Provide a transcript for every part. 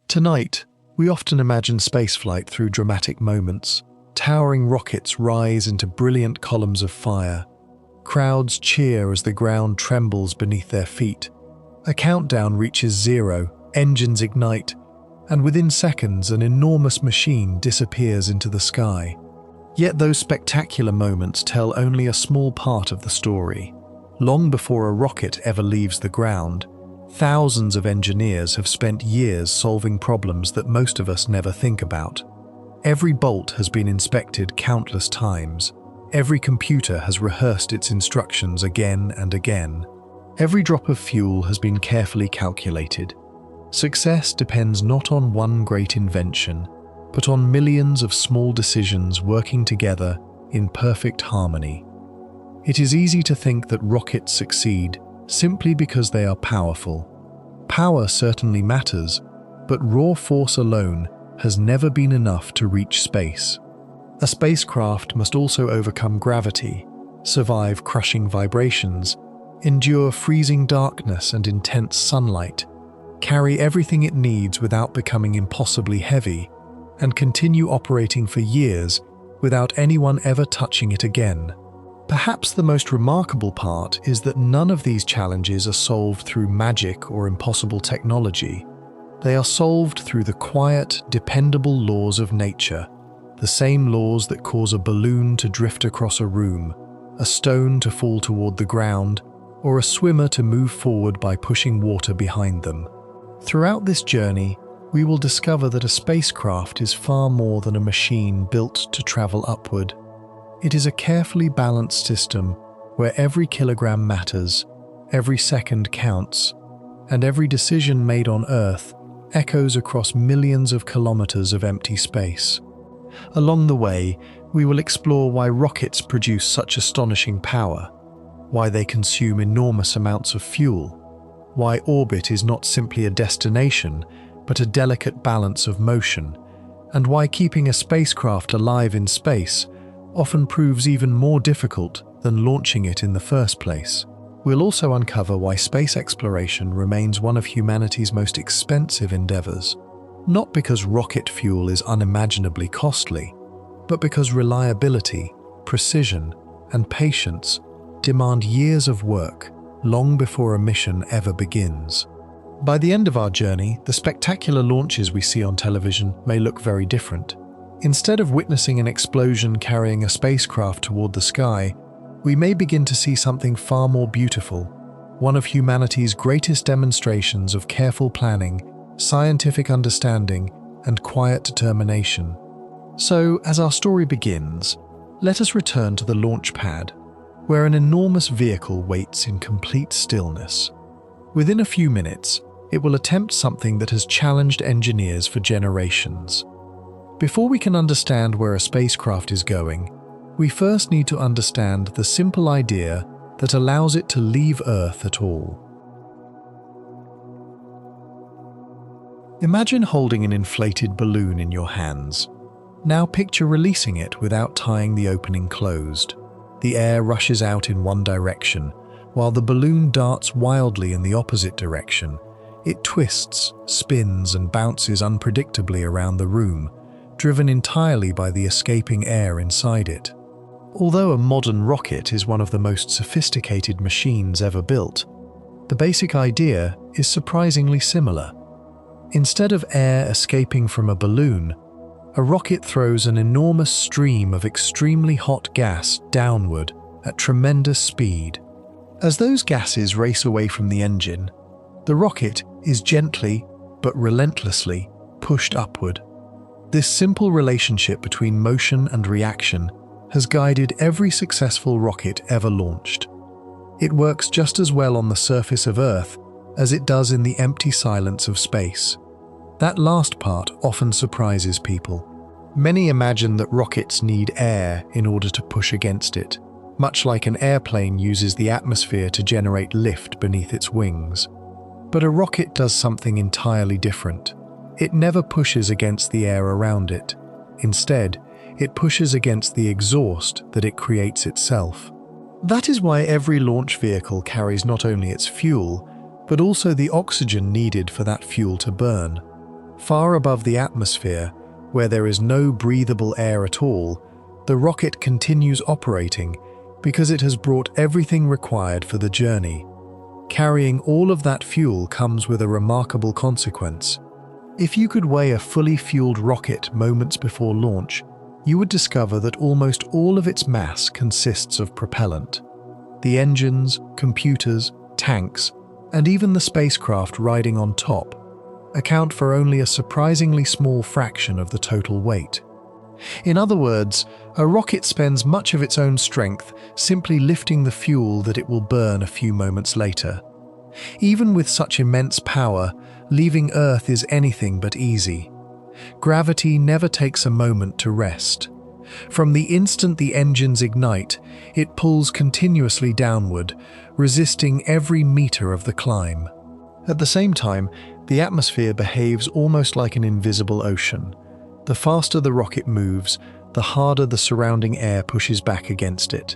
Tonight, we often imagine spaceflight through dramatic moments. Towering rockets rise into brilliant columns of fire. Crowds cheer as the ground trembles beneath their feet. A countdown reaches zero, engines ignite, and within seconds an enormous machine disappears into the sky. Yet those spectacular moments tell only a small part of the story. Long before a rocket ever leaves the ground, thousands of engineers have spent years solving problems that most of us never think about. Every bolt has been inspected countless times. Every computer has rehearsed its instructions again and again. Every drop of fuel has been carefully calculated. Success depends not on one great invention, but on millions of small decisions working together in perfect harmony. It is easy to think that rockets succeed simply because they are powerful. Power certainly matters, but raw force alone has never been enough to reach space. A spacecraft must also overcome gravity, survive crushing vibrations, endure freezing darkness and intense sunlight, carry everything it needs without becoming impossibly heavy, and continue operating for years without anyone ever touching it again. Perhaps the most remarkable part is that none of these challenges are solved through magic or impossible technology. They are solved through the quiet, dependable laws of nature, the same laws that cause a balloon to drift across a room, a stone to fall toward the ground, or a swimmer to move forward by pushing water behind them. Throughout this journey, we will discover that a spacecraft is far more than a machine built to travel upward. It is a carefully balanced system where every kilogram matters, every second counts, and every decision made on Earth echoes across millions of kilometers of empty space. Along the way, we will explore why rockets produce such astonishing power, why they consume enormous amounts of fuel, why orbit is not simply a destination, but a delicate balance of motion, and why keeping a spacecraft alive in space often proves even more difficult than launching it in the first place. We'll also uncover why space exploration remains one of humanity's most expensive endeavors, not because rocket fuel is unimaginably costly, but because reliability, precision, and patience demand years of work long before a mission ever begins. By the end of our journey, the spectacular launches we see on television may look very different. Instead of witnessing an explosion carrying a spacecraft toward the sky, we may begin to see something far more beautiful, one of humanity's greatest demonstrations of careful planning, scientific understanding, and quiet determination. So, as our story begins, let us return to the launch pad, where an enormous vehicle waits in complete stillness. Within a few minutes, it will attempt something that has challenged engineers for generations. Before we can understand where a spacecraft is going, we first need to understand the simple idea that allows it to leave Earth at all. Imagine holding an inflated balloon in your hands. Now picture releasing it without tying the opening closed. The air rushes out in one direction, while the balloon darts wildly in the opposite direction. It twists, spins, and bounces unpredictably around the room, driven entirely by the escaping air inside it. Although a modern rocket is one of the most sophisticated machines ever built, the basic idea is surprisingly similar. Instead of air escaping from a balloon, a rocket throws an enormous stream of extremely hot gas downward at tremendous speed. As those gases race away from the engine, the rocket is gently but relentlessly pushed upward. This simple relationship between motion and reaction has guided every successful rocket ever launched. It works just as well on the surface of Earth as it does in the empty silence of space. That last part often surprises people. Many imagine that rockets need air in order to push against it, much like an airplane uses the atmosphere to generate lift beneath its wings. But a rocket does something entirely different. It never pushes against the air around it. Instead, it pushes against the exhaust that it creates itself. That is why every launch vehicle carries not only its fuel, but also the oxygen needed for that fuel to burn. Far above the atmosphere, where there is no breathable air at all, the rocket continues operating because it has brought everything required for the journey. Carrying all of that fuel comes with a remarkable consequence. If you could weigh a fully fueled rocket moments before launch, you would discover that almost all of its mass consists of propellant. The engines, computers, tanks, and even the spacecraft riding on top account for only a surprisingly small fraction of the total weight. In other words, a rocket spends much of its own strength simply lifting the fuel that it will burn a few moments later. Even with such immense power, leaving Earth is anything but easy. Gravity never takes a moment to rest. From the instant the engines ignite, it pulls continuously downward, resisting every meter of the climb. At the same time, the atmosphere behaves almost like an invisible ocean. The faster the rocket moves, the harder the surrounding air pushes back against it.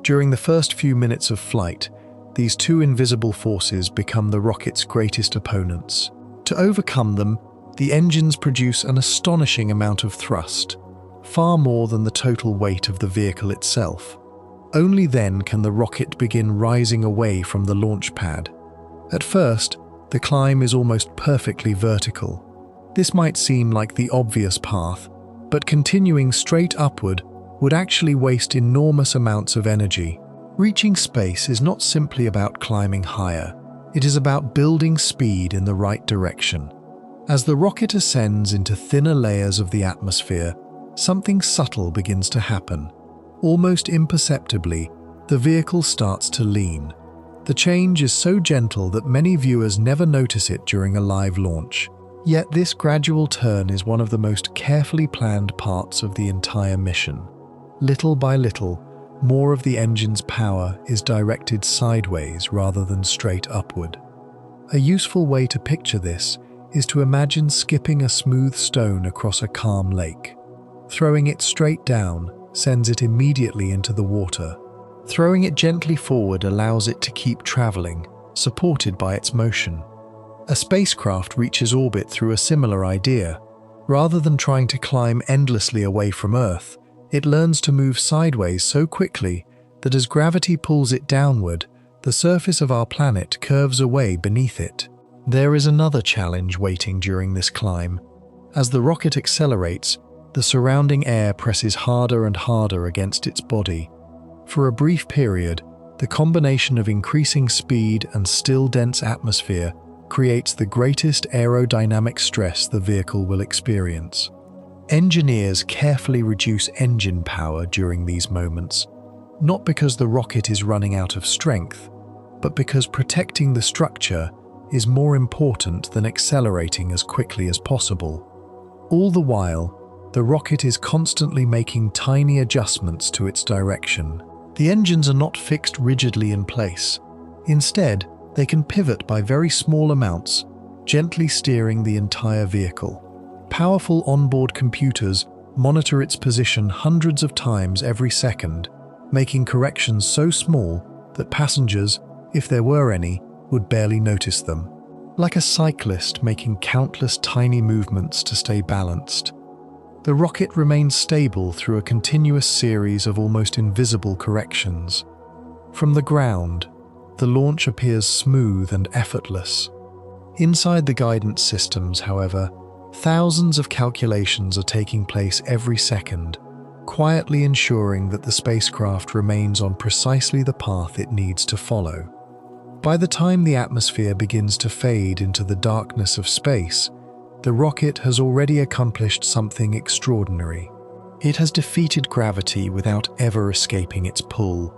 During the first few minutes of flight, these two invisible forces become the rocket's greatest opponents. To overcome them, the engines produce an astonishing amount of thrust, far more than the total weight of the vehicle itself. Only then can the rocket begin rising away from the launch pad. At first, the climb is almost perfectly vertical. This might seem like the obvious path, but continuing straight upward would actually waste enormous amounts of energy. Reaching space is not simply about climbing higher. It is about building speed in the right direction. As the rocket ascends into thinner layers of the atmosphere, something subtle begins to happen. Almost imperceptibly, the vehicle starts to lean. The change is so gentle that many viewers never notice it during a live launch. Yet this gradual turn is one of the most carefully planned parts of the entire mission. Little by little, more of the engine's power is directed sideways rather than straight upward. A useful way to picture this is to imagine skipping a smooth stone across a calm lake. Throwing it straight down sends it immediately into the water. Throwing it gently forward allows it to keep traveling, supported by its motion. A spacecraft reaches orbit through a similar idea. Rather than trying to climb endlessly away from Earth, it learns to move sideways so quickly that as gravity pulls it downward, the surface of our planet curves away beneath it. There is another challenge waiting during this climb. As the rocket accelerates, the surrounding air presses harder and harder against its body. For a brief period, the combination of increasing speed and still dense atmosphere creates the greatest aerodynamic stress the vehicle will experience. Engineers carefully reduce engine power during these moments, not because the rocket is running out of strength, but because protecting the structure is more important than accelerating as quickly as possible. All the while, the rocket is constantly making tiny adjustments to its direction. The engines are not fixed rigidly in place. Instead, they can pivot by very small amounts, gently steering the entire vehicle. Powerful onboard computers monitor its position hundreds of times every second, making corrections so small that passengers, if there were any, would barely notice them. Like a cyclist making countless tiny movements to stay balanced, the rocket remains stable through a continuous series of almost invisible corrections. From the ground, the launch appears smooth and effortless. Inside the guidance systems, however, thousands of calculations are taking place every second, quietly ensuring that the spacecraft remains on precisely the path it needs to follow. By the time the atmosphere begins to fade into the darkness of space, the rocket has already accomplished something extraordinary. It has defeated gravity without ever escaping its pull,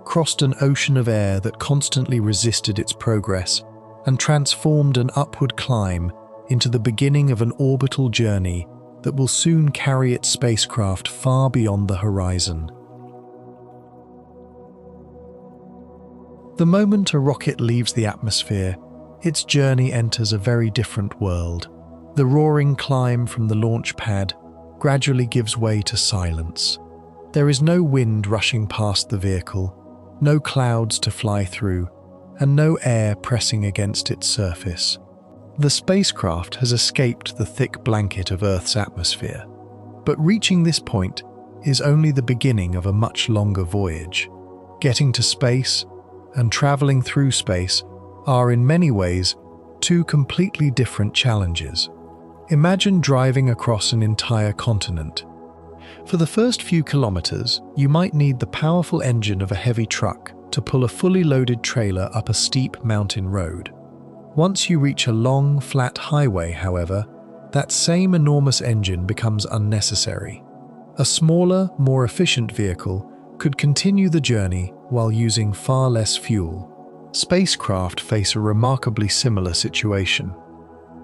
crossed an ocean of air that constantly resisted its progress, and transformed an upward climb into the beginning of an orbital journey that will soon carry its spacecraft far beyond the horizon. The moment a rocket leaves the atmosphere, its journey enters a very different world. The roaring climb from the launch pad gradually gives way to silence. There is no wind rushing past the vehicle, no clouds to fly through, and no air pressing against its surface. The spacecraft has escaped the thick blanket of Earth's atmosphere, but reaching this point is only the beginning of a much longer voyage. Getting to space and traveling through space are in many ways two completely different challenges. Imagine driving across an entire continent. For the first few kilometers, you might need the powerful engine of a heavy truck to pull a fully loaded trailer up a steep mountain road. Once you reach a long, flat highway, however, that same enormous engine becomes unnecessary. A smaller, more efficient vehicle could continue the journey while using far less fuel. Spacecraft face a remarkably similar situation.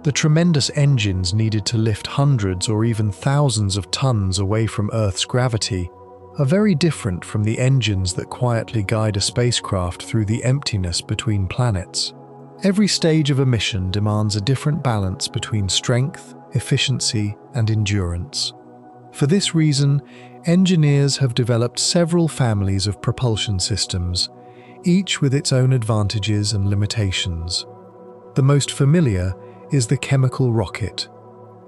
The tremendous engines needed to lift hundreds or even thousands of tons away from Earth's gravity are very different from the engines that quietly guide a spacecraft through the emptiness between planets. Every stage of a mission demands a different balance between strength, efficiency, and endurance. For this reason, engineers have developed several families of propulsion systems, each with its own advantages and limitations. The most familiar is the chemical rocket.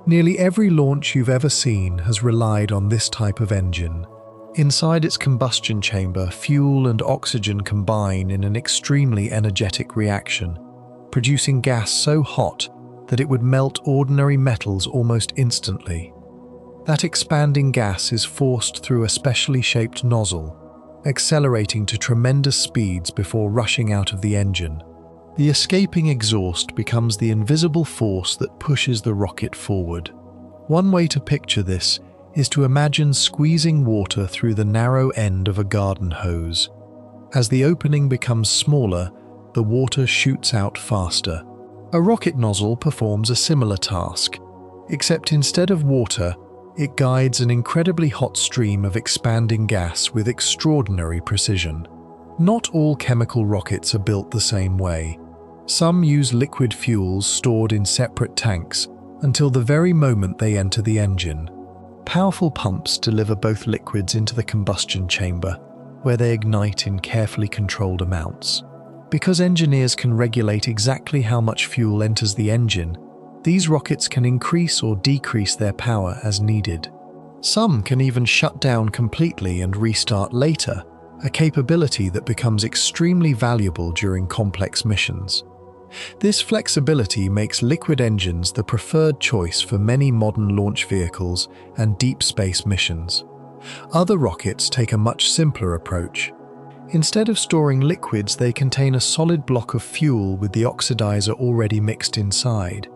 Nearly every launch you've ever seen has relied on this type of engine. Inside its combustion chamber, fuel and oxygen combine in an extremely energetic reaction, producing gas so hot that it would melt ordinary metals almost instantly. That expanding gas is forced through a specially shaped nozzle, accelerating to tremendous speeds before rushing out of the engine. The escaping exhaust becomes the invisible force that pushes the rocket forward. One way to picture this is to imagine squeezing water through the narrow end of a garden hose. As the opening becomes smaller, the water shoots out faster. A rocket nozzle performs a similar task, except instead of water, it guides an incredibly hot stream of expanding gas with extraordinary precision. Not all chemical rockets are built the same way. Some use liquid fuels stored in separate tanks until the very moment they enter the engine. Powerful pumps deliver both liquids into the combustion chamber, where they ignite in carefully controlled amounts. Because engineers can regulate exactly how much fuel enters the engine, these rockets can increase or decrease their power as needed. Some can even shut down completely and restart later, a capability that becomes extremely valuable during complex missions. This flexibility makes liquid engines the preferred choice for many modern launch vehicles and deep space missions. Other rockets take a much simpler approach. Instead of storing liquids, they contain a solid block of fuel with the oxidizer already mixed inside.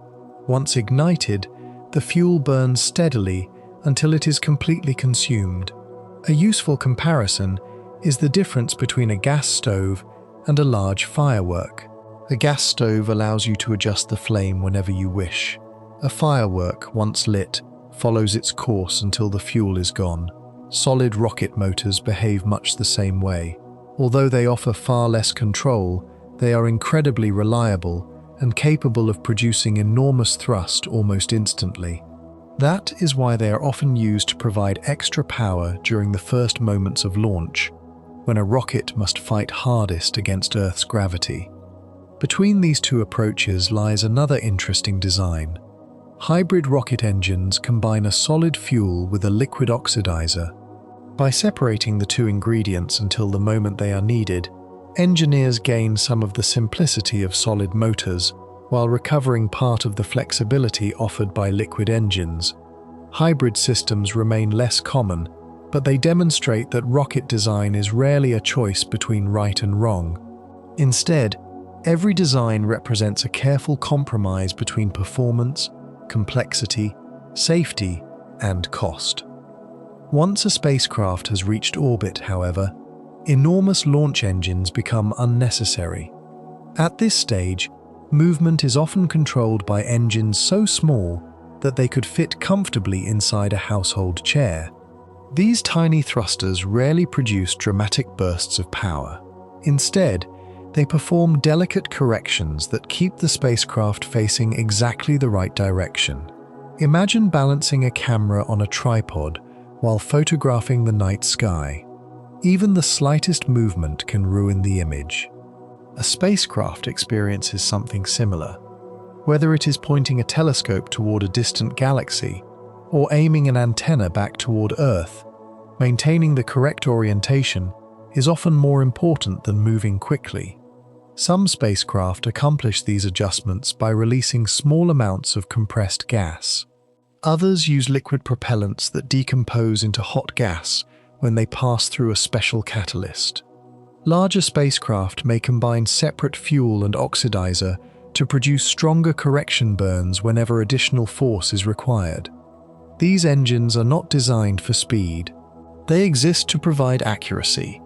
Once ignited, the fuel burns steadily until it is completely consumed. A useful comparison is the difference between a gas stove and a large firework. A gas stove allows you to adjust the flame whenever you wish. A firework, once lit, follows its course until the fuel is gone. Solid rocket motors behave much the same way. Although they offer far less control, they are incredibly reliable and capable of producing enormous thrust almost instantly. That is why they are often used to provide extra power during the first moments of launch, when a rocket must fight hardest against Earth's gravity. Between these two approaches lies another interesting design. Hybrid rocket engines combine a solid fuel with a liquid oxidizer. By separating the two ingredients until the moment they are needed, engineers gain some of the simplicity of solid motors while recovering part of the flexibility offered by liquid engines. Hybrid systems remain less common, but they demonstrate that rocket design is rarely a choice between right and wrong. Instead, every design represents a careful compromise between performance, complexity, safety, and cost. Once a spacecraft has reached orbit, however, enormous launch engines become unnecessary. At this stage, movement is often controlled by engines so small that they could fit comfortably inside a household chair. These tiny thrusters rarely produce dramatic bursts of power. Instead, they perform delicate corrections that keep the spacecraft facing exactly the right direction. Imagine balancing a camera on a tripod while photographing the night sky. Even the slightest movement can ruin the image. A spacecraft experiences something similar. Whether it is pointing a telescope toward a distant galaxy or aiming an antenna back toward Earth, maintaining the correct orientation is often more important than moving quickly. Some spacecraft accomplish these adjustments by releasing small amounts of compressed gas. Others use liquid propellants that decompose into hot gas when they pass through a special catalyst. Larger spacecraft may combine separate fuel and oxidizer to produce stronger correction burns whenever additional force is required. These engines are not designed for speed. They exist to provide accuracy.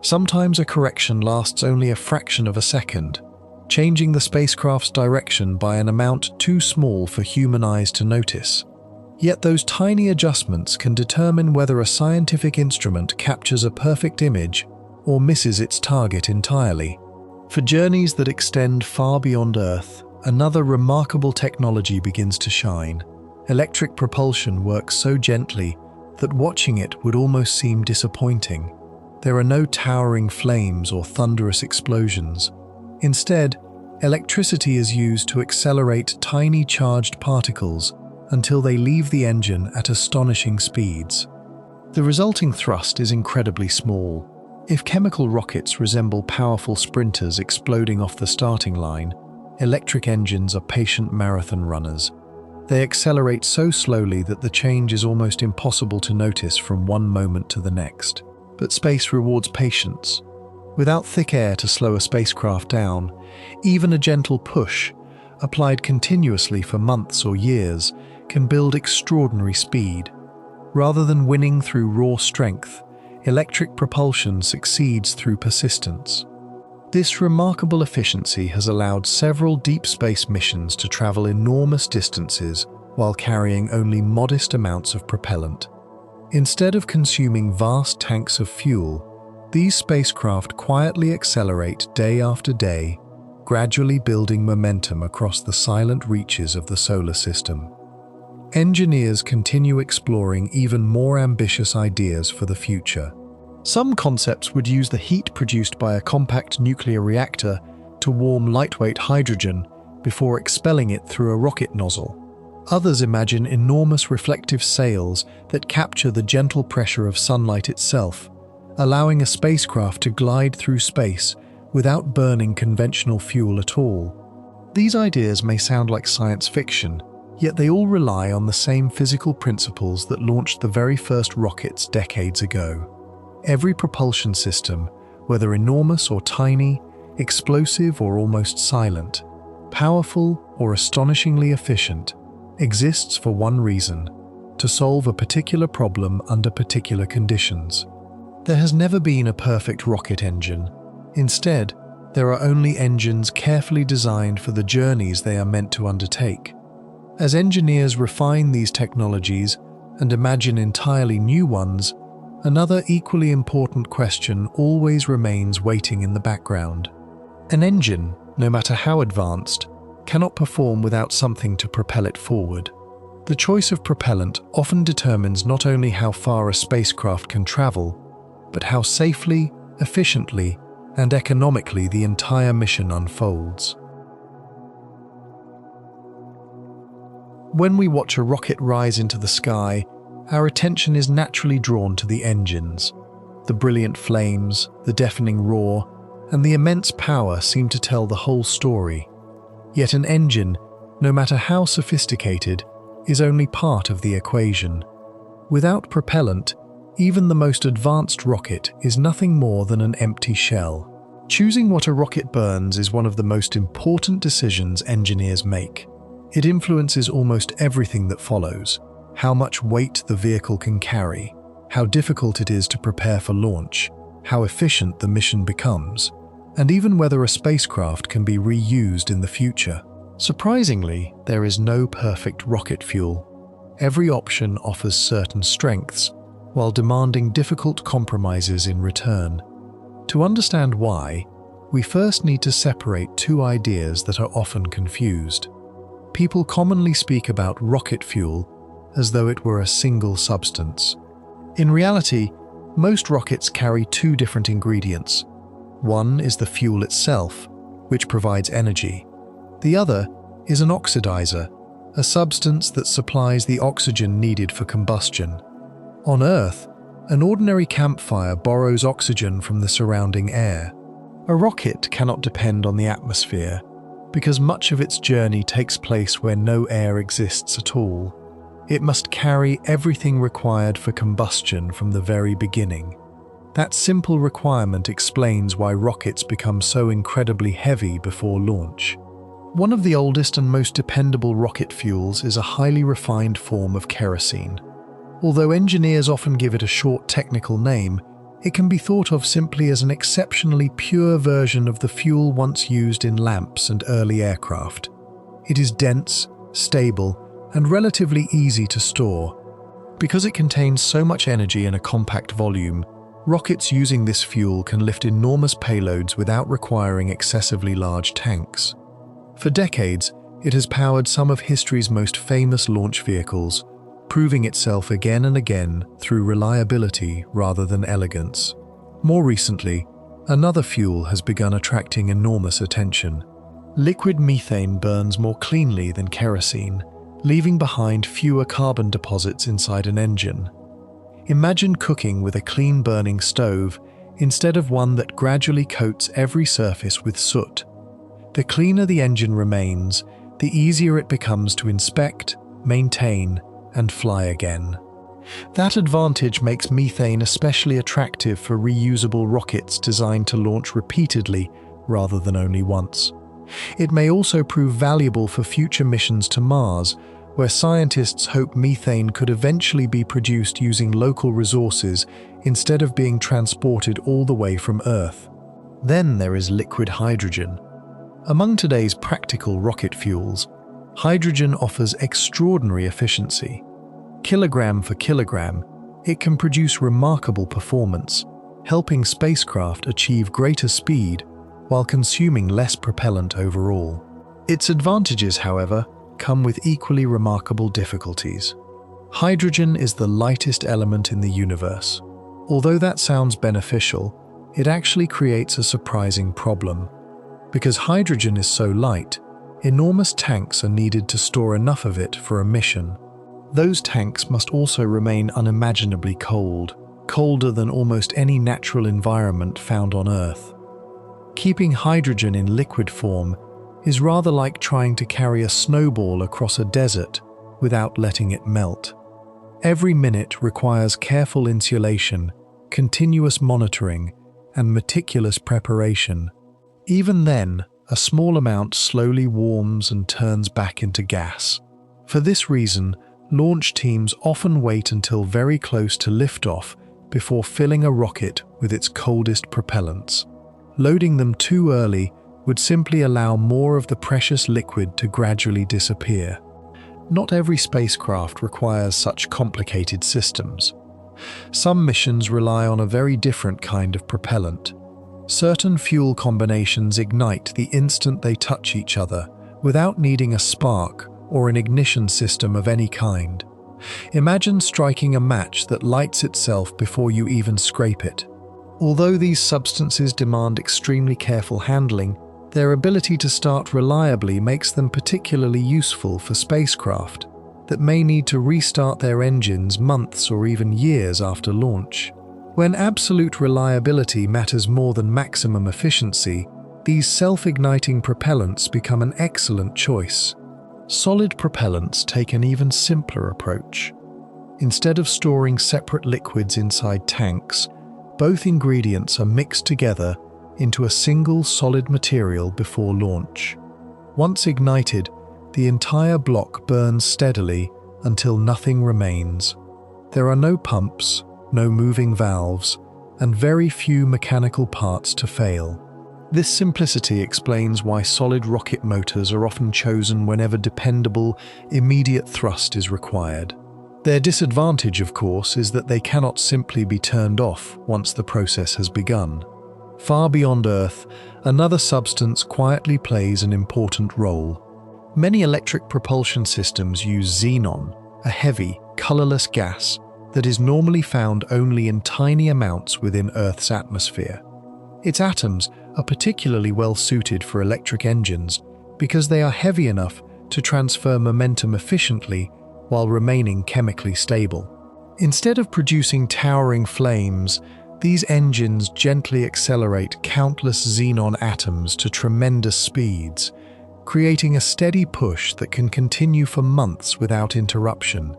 Sometimes a correction lasts only a fraction of a second, changing the spacecraft's direction by an amount too small for human eyes to notice. Yet those tiny adjustments can determine whether a scientific instrument captures a perfect image or misses its target entirely. For journeys that extend far beyond Earth, another remarkable technology begins to shine. Electric propulsion works so gently that watching it would almost seem disappointing. There are no towering flames or thunderous explosions. Instead, electricity is used to accelerate tiny charged particles until they leave the engine at astonishing speeds. The resulting thrust is incredibly small. If chemical rockets resemble powerful sprinters exploding off the starting line, electric engines are patient marathon runners. They accelerate so slowly that the change is almost impossible to notice from one moment to the next. But space rewards patience. Without thick air to slow a spacecraft down, even a gentle push, applied continuously for months or years, can build extraordinary speed. Rather than winning through raw strength, electric propulsion succeeds through persistence. This remarkable efficiency has allowed several deep space missions to travel enormous distances while carrying only modest amounts of propellant. Instead of consuming vast tanks of fuel, these spacecraft quietly accelerate day after day, gradually building momentum across the silent reaches of the solar system. Engineers continue exploring even more ambitious ideas for the future. Some concepts would use the heat produced by a compact nuclear reactor to warm lightweight hydrogen before expelling it through a rocket nozzle. Others imagine enormous reflective sails that capture the gentle pressure of sunlight itself, allowing a spacecraft to glide through space without burning conventional fuel at all. These ideas may sound like science fiction, yet they all rely on the same physical principles that launched the very first rockets decades ago. Every propulsion system, whether enormous or tiny, explosive or almost silent, powerful or astonishingly efficient, exists for one reason: to solve a particular problem under particular conditions. There has never been a perfect rocket engine. Instead, there are only engines carefully designed for the journeys they are meant to undertake. As engineers refine these technologies and imagine entirely new ones, another equally important question always remains waiting in the background. An engine, no matter how advanced, cannot perform without something to propel it forward. The choice of propellant often determines not only how far a spacecraft can travel, but how safely, efficiently, and economically the entire mission unfolds. When we watch a rocket rise into the sky, our attention is naturally drawn to the engines. The brilliant flames, the deafening roar, and the immense power seem to tell the whole story. Yet an engine, no matter how sophisticated, is only part of the equation. Without propellant, even the most advanced rocket is nothing more than an empty shell. Choosing what a rocket burns is one of the most important decisions engineers make. It influences almost everything that follows: how much weight the vehicle can carry, how difficult it is to prepare for launch, how efficient the mission becomes, and even whether a spacecraft can be reused in the future. Surprisingly, there is no perfect rocket fuel. Every option offers certain strengths, while demanding difficult compromises in return. To understand why, we first need to separate two ideas that are often confused. People commonly speak about rocket fuel as though it were a single substance. In reality, most rockets carry two different ingredients. One is the fuel itself, which provides energy. The other is an oxidizer, a substance that supplies the oxygen needed for combustion. On Earth, an ordinary campfire borrows oxygen from the surrounding air. A rocket cannot depend on the atmosphere, because much of its journey takes place where no air exists at all. It must carry everything required for combustion from the very beginning. That simple requirement explains why rockets become so incredibly heavy before launch. One of the oldest and most dependable rocket fuels is a highly refined form of kerosene. Although engineers often give it a short technical name, it can be thought of simply as an exceptionally pure version of the fuel once used in lamps and early aircraft. It is dense, stable, and relatively easy to store. Because it contains so much energy in a compact volume, rockets using this fuel can lift enormous payloads without requiring excessively large tanks. For decades, it has powered some of history's most famous launch vehicles, proving itself again and again through reliability rather than elegance. More recently, another fuel has begun attracting enormous attention. Liquid methane burns more cleanly than kerosene, leaving behind fewer carbon deposits inside an engine. Imagine cooking with a clean-burning stove instead of one that gradually coats every surface with soot. The cleaner the engine remains, the easier it becomes to inspect, maintain, and fly again. That advantage makes methane especially attractive for reusable rockets designed to launch repeatedly rather than only once. It may also prove valuable for future missions to Mars, where scientists hope methane could eventually be produced using local resources instead of being transported all the way from Earth. Then there is liquid hydrogen. Among today's practical rocket fuels, hydrogen offers extraordinary efficiency. Kilogram for kilogram, it can produce remarkable performance, helping spacecraft achieve greater speed while consuming less propellant overall. Its advantages, however, come with equally remarkable difficulties. Hydrogen is the lightest element in the universe. Although that sounds beneficial, it actually creates a surprising problem. Because hydrogen is so light, enormous tanks are needed to store enough of it for a mission. Those tanks must also remain unimaginably cold, colder than almost any natural environment found on Earth. Keeping hydrogen in liquid form is rather like trying to carry a snowball across a desert without letting it melt. Every minute requires careful insulation, continuous monitoring, and meticulous preparation. Even then, a small amount slowly warms and turns back into gas. For this reason, launch teams often wait until very close to liftoff before filling a rocket with its coldest propellants. Loading them too early would simply allow more of the precious liquid to gradually disappear. Not every spacecraft requires such complicated systems. Some missions rely on a very different kind of propellant. Certain fuel combinations ignite the instant they touch each other, without needing a spark or an ignition system of any kind. Imagine striking a match that lights itself before you even scrape it. Although these substances demand extremely careful handling, their ability to start reliably makes them particularly useful for spacecraft that may need to restart their engines months or even years after launch. When absolute reliability matters more than maximum efficiency, these self-igniting propellants become an excellent choice. Solid propellants take an even simpler approach. Instead of storing separate liquids inside tanks, both ingredients are mixed together into a single solid material before launch. Once ignited, the entire block burns steadily until nothing remains. There are no pumps, no moving valves, and very few mechanical parts to fail. This simplicity explains why solid rocket motors are often chosen whenever dependable, immediate thrust is required. Their disadvantage, of course, is that they cannot simply be turned off once the process has begun. Far beyond Earth, another substance quietly plays an important role. Many electric propulsion systems use xenon, a heavy, colorless gas that is normally found only in tiny amounts within Earth's atmosphere. Its atoms are particularly well suited for electric engines because they are heavy enough to transfer momentum efficiently while remaining chemically stable. Instead of producing towering flames, these engines gently accelerate countless xenon atoms to tremendous speeds, creating a steady push that can continue for months without interruption.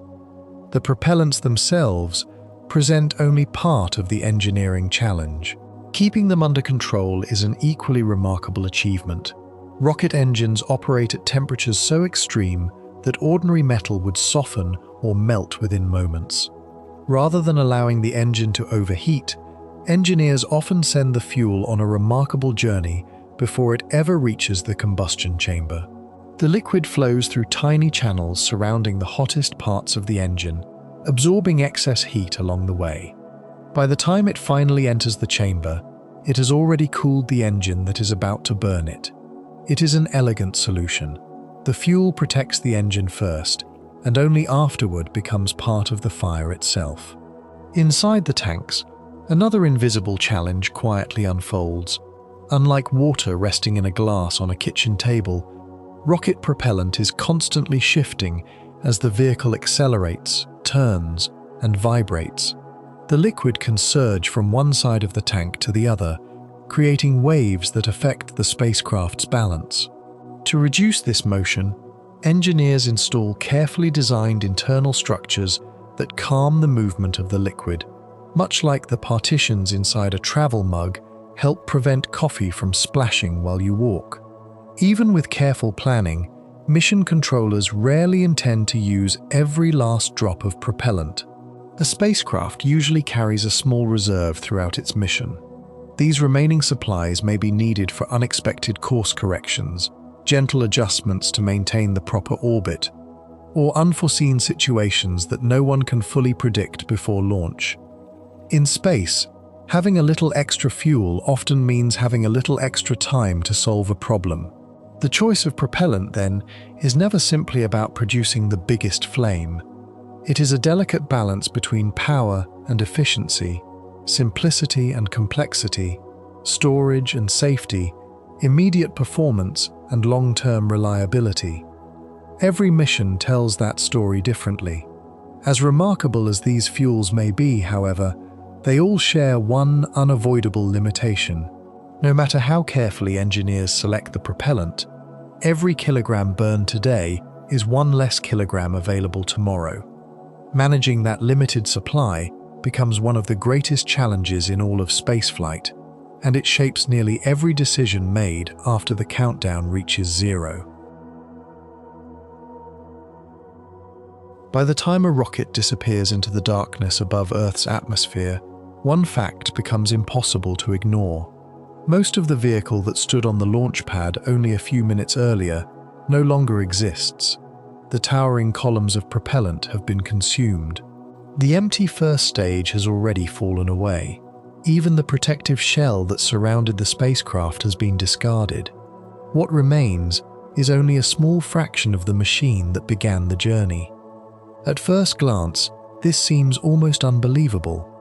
The propellants themselves present only part of the engineering challenge. Keeping them under control is an equally remarkable achievement. Rocket engines operate at temperatures so extreme that ordinary metal would soften or melt within moments. Rather than allowing the engine to overheat, engineers often send the fuel on a remarkable journey before it ever reaches the combustion chamber. The liquid flows through tiny channels surrounding the hottest parts of the engine, absorbing excess heat along the way. By the time it finally enters the chamber, it has already cooled the engine that is about to burn it. It is an elegant solution. The fuel protects the engine first, and only afterward becomes part of the fire itself. Inside the tanks, another invisible challenge quietly unfolds. Unlike water resting in a glass on a kitchen table, rocket propellant is constantly shifting as the vehicle accelerates, turns, and vibrates. The liquid can surge from one side of the tank to the other, creating waves that affect the spacecraft's balance. To reduce this motion, engineers install carefully designed internal structures that calm the movement of the liquid, much like the partitions inside a travel mug help prevent coffee from splashing while you walk. Even with careful planning, mission controllers rarely intend to use every last drop of propellant. A spacecraft usually carries a small reserve throughout its mission. These remaining supplies may be needed for unexpected course corrections, gentle adjustments to maintain the proper orbit, or unforeseen situations that no one can fully predict before launch. In space, having a little extra fuel often means having a little extra time to solve a problem. The choice of propellant, then, is never simply about producing the biggest flame. It is a delicate balance between power and efficiency, simplicity and complexity, storage and safety, immediate performance and long-term reliability. Every mission tells that story differently. As remarkable as these fuels may be, however, they all share one unavoidable limitation. No matter how carefully engineers select the propellant, every kilogram burned today is one less kilogram available tomorrow. Managing that limited supply becomes one of the greatest challenges in all of spaceflight, and it shapes nearly every decision made after the countdown reaches zero. By the time a rocket disappears into the darkness above Earth's atmosphere, one fact becomes impossible to ignore. Most of the vehicle that stood on the launch pad only a few minutes earlier no longer exists. The towering columns of propellant have been consumed. The empty first stage has already fallen away. Even the protective shell that surrounded the spacecraft has been discarded. What remains is only a small fraction of the machine that began the journey. At first glance, this seems almost unbelievable.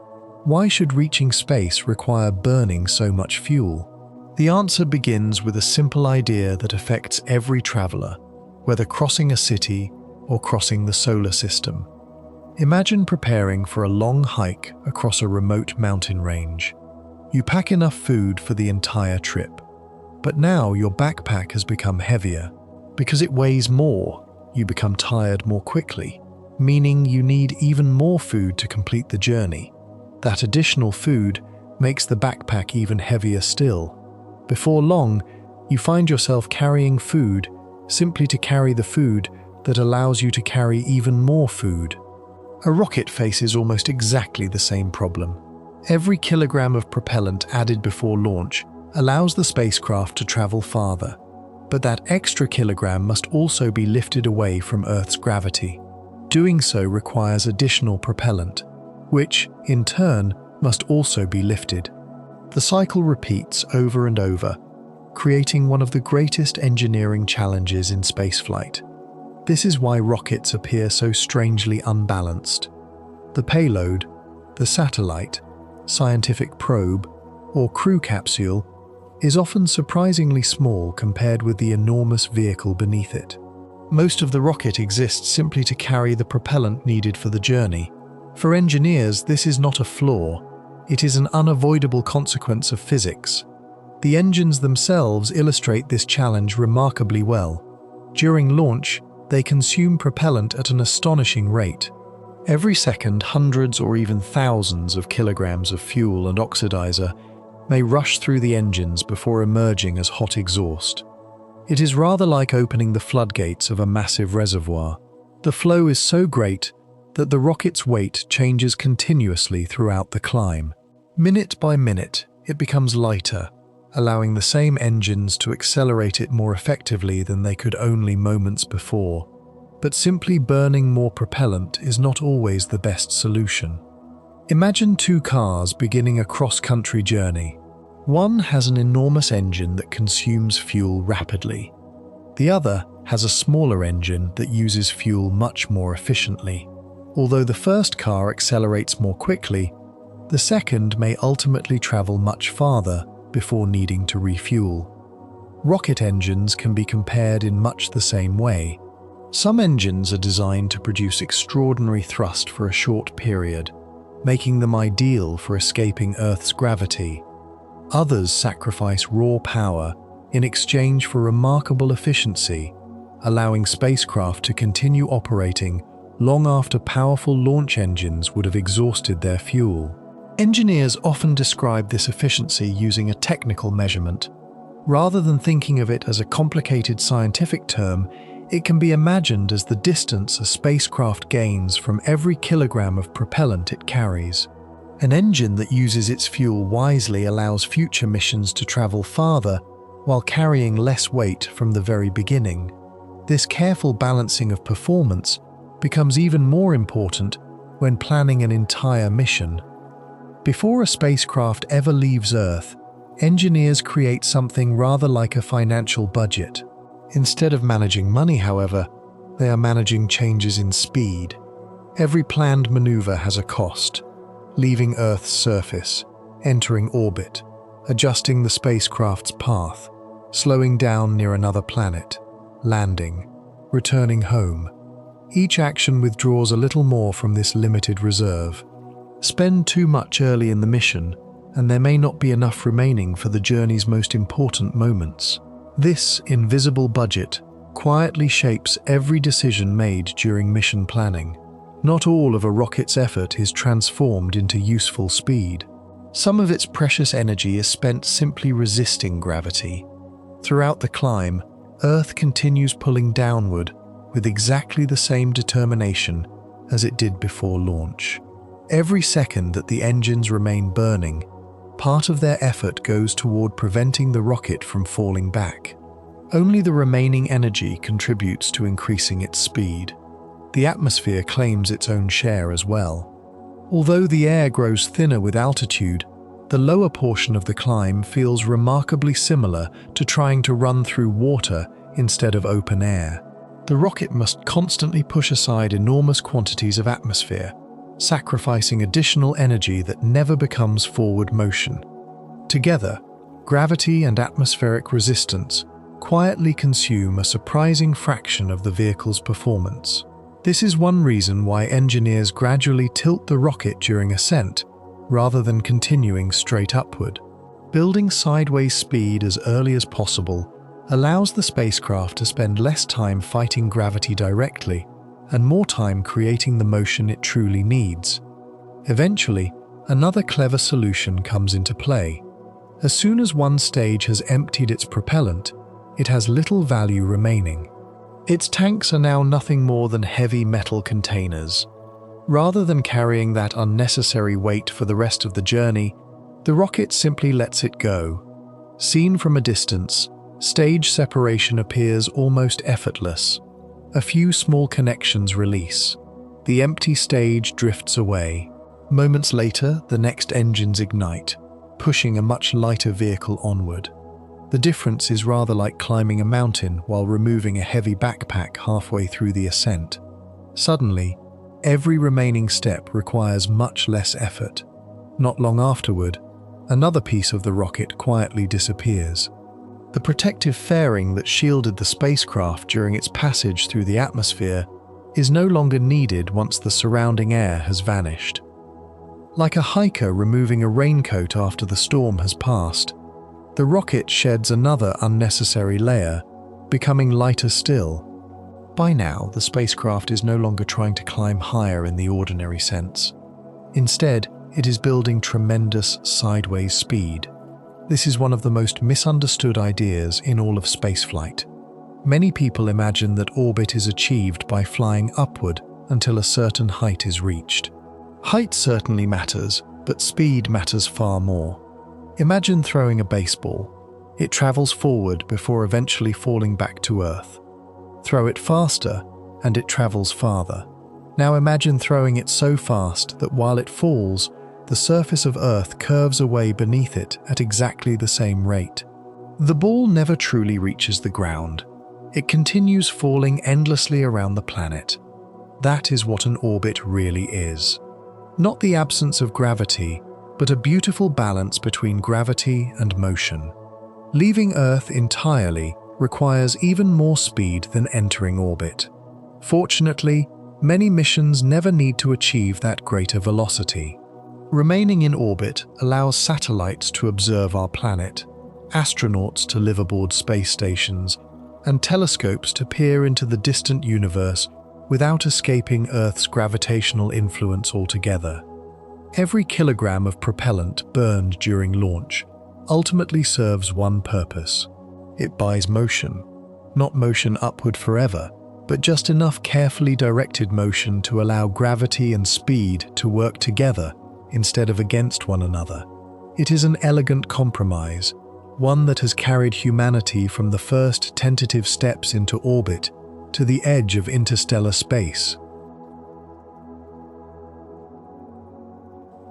Why should reaching space require burning so much fuel? The answer begins with a simple idea that affects every traveler, whether crossing a city or crossing the solar system. Imagine preparing for a long hike across a remote mountain range. You pack enough food for the entire trip, but now your backpack has become heavier. Because it weighs more, you become tired more quickly, meaning you need even more food to complete the journey. That additional food makes the backpack even heavier still. Before long, you find yourself carrying food simply to carry the food that allows you to carry even more food. A rocket faces almost exactly the same problem. Every kilogram of propellant added before launch allows the spacecraft to travel farther, but that extra kilogram must also be lifted away from Earth's gravity. Doing so requires additional propellant, which, in turn, must also be lifted. The cycle repeats over and over, creating one of the greatest engineering challenges in spaceflight. This is why rockets appear so strangely unbalanced. The payload, the satellite, scientific probe, or crew capsule is often surprisingly small compared with the enormous vehicle beneath it. Most of the rocket exists simply to carry the propellant needed for the journey. For engineers, this is not a flaw. It is an unavoidable consequence of physics. The engines themselves illustrate this challenge remarkably well. During launch, they consume propellant at an astonishing rate. Every second, hundreds or even thousands of kilograms of fuel and oxidizer may rush through the engines before emerging as hot exhaust. It is rather like opening the floodgates of a massive reservoir. The flow is so great that the rocket's weight changes continuously throughout the climb. Minute by minute, it becomes lighter, allowing the same engines to accelerate it more effectively than they could only moments before. But simply burning more propellant is not always the best solution. Imagine two cars beginning a cross-country journey. One has an enormous engine that consumes fuel rapidly. The other has a smaller engine that uses fuel much more efficiently. Although the first car accelerates more quickly, the second may ultimately travel much farther before needing to refuel. Rocket engines can be compared in much the same way. Some engines are designed to produce extraordinary thrust for a short period, making them ideal for escaping Earth's gravity. Others sacrifice raw power in exchange for remarkable efficiency, allowing spacecraft to continue operating long after powerful launch engines would have exhausted their fuel. Engineers often describe this efficiency using a technical measurement. Rather than thinking of it as a complicated scientific term, it can be imagined as the distance a spacecraft gains from every kilogram of propellant it carries. An engine that uses its fuel wisely allows future missions to travel farther while carrying less weight from the very beginning. This careful balancing of performance becomes even more important when planning an entire mission. Before a spacecraft ever leaves Earth, engineers create something rather like a financial budget. Instead of managing money, however, they are managing changes in speed. Every planned maneuver has a cost: leaving Earth's surface, entering orbit, adjusting the spacecraft's path, slowing down near another planet, landing, returning home. Each action withdraws a little more from this limited reserve. Spend too much early in the mission, and there may not be enough remaining for the journey's most important moments. This invisible budget quietly shapes every decision made during mission planning. Not all of a rocket's effort is transformed into useful speed. Some of its precious energy is spent simply resisting gravity. Throughout the climb, Earth continues pulling downward with exactly the same determination as it did before launch. Every second that the engines remain burning, part of their effort goes toward preventing the rocket from falling back. Only the remaining energy contributes to increasing its speed. The atmosphere claims its own share as well. Although the air grows thinner with altitude, the lower portion of the climb feels remarkably similar to trying to run through water instead of open air. The rocket must constantly push aside enormous quantities of atmosphere, sacrificing additional energy that never becomes forward motion. Together, gravity and atmospheric resistance quietly consume a surprising fraction of the vehicle's performance. This is one reason why engineers gradually tilt the rocket during ascent, rather than continuing straight upward. Building sideways speed as early as possible allows the spacecraft to spend less time fighting gravity directly and more time creating the motion it truly needs. Eventually, another clever solution comes into play. As soon as one stage has emptied its propellant, it has little value remaining. Its tanks are now nothing more than heavy metal containers. Rather than carrying that unnecessary weight for the rest of the journey, the rocket simply lets it go. Seen from a distance, stage separation appears almost effortless. A few small connections release. The empty stage drifts away. Moments later, the next engines ignite, pushing a much lighter vehicle onward. The difference is rather like climbing a mountain while removing a heavy backpack halfway through the ascent. Suddenly, every remaining step requires much less effort. Not long afterward, another piece of the rocket quietly disappears. The protective fairing that shielded the spacecraft during its passage through the atmosphere is no longer needed once the surrounding air has vanished. Like a hiker removing a raincoat after the storm has passed, the rocket sheds another unnecessary layer, becoming lighter still. By now, the spacecraft is no longer trying to climb higher in the ordinary sense. Instead, it is building tremendous sideways speed. This is one of the most misunderstood ideas in all of spaceflight. Many people imagine that orbit is achieved by flying upward until a certain height is reached. Height certainly matters, but speed matters far more. Imagine throwing a baseball. It travels forward before eventually falling back to Earth. Throw it faster, and it travels farther. Now imagine throwing it so fast that while it falls, the surface of Earth curves away beneath it at exactly the same rate. The ball never truly reaches the ground. It continues falling endlessly around the planet. That is what an orbit really is. Not the absence of gravity, but a beautiful balance between gravity and motion. Leaving Earth entirely requires even more speed than entering orbit. Fortunately, many missions never need to achieve that greater velocity. Remaining in orbit allows satellites to observe our planet, astronauts to live aboard space stations, and telescopes to peer into the distant universe without escaping Earth's gravitational influence altogether. Every kilogram of propellant burned during launch ultimately serves one purpose. It buys motion. Not motion upward forever, but just enough carefully directed motion to allow gravity and speed to work together instead of against one another. It is an elegant compromise, one that has carried humanity from the first tentative steps into orbit to the edge of interstellar space.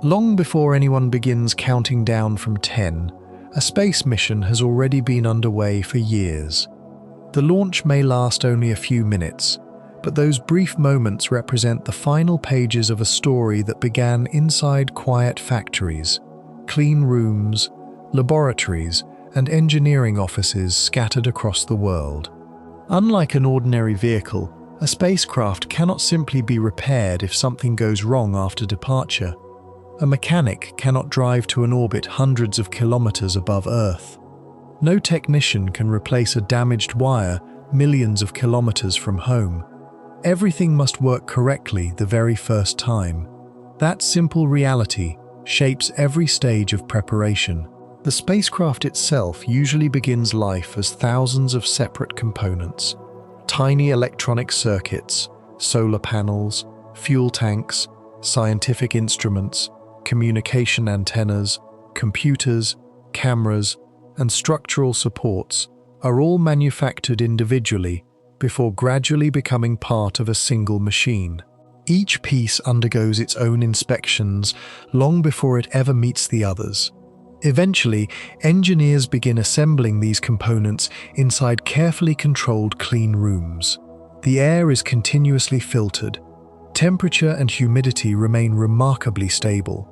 Long before anyone begins counting down from 10, a space mission has already been underway for years. The launch may last only a few minutes, but those brief moments represent the final pages of a story that began inside quiet factories, clean rooms, laboratories, and engineering offices scattered across the world. Unlike an ordinary vehicle, a spacecraft cannot simply be repaired if something goes wrong after departure. A mechanic cannot drive to an orbit hundreds of kilometers above Earth. No technician can replace a damaged wire millions of kilometers from home. Everything must work correctly the very first time. That simple reality shapes every stage of preparation. The spacecraft itself usually begins life as thousands of separate components. Tiny electronic circuits, solar panels, fuel tanks, scientific instruments, communication antennas, computers, cameras, and structural supports are all manufactured individually before gradually becoming part of a single machine. Each piece undergoes its own inspections long before it ever meets the others. Eventually, engineers begin assembling these components inside carefully controlled clean rooms. The air is continuously filtered. Temperature and humidity remain remarkably stable.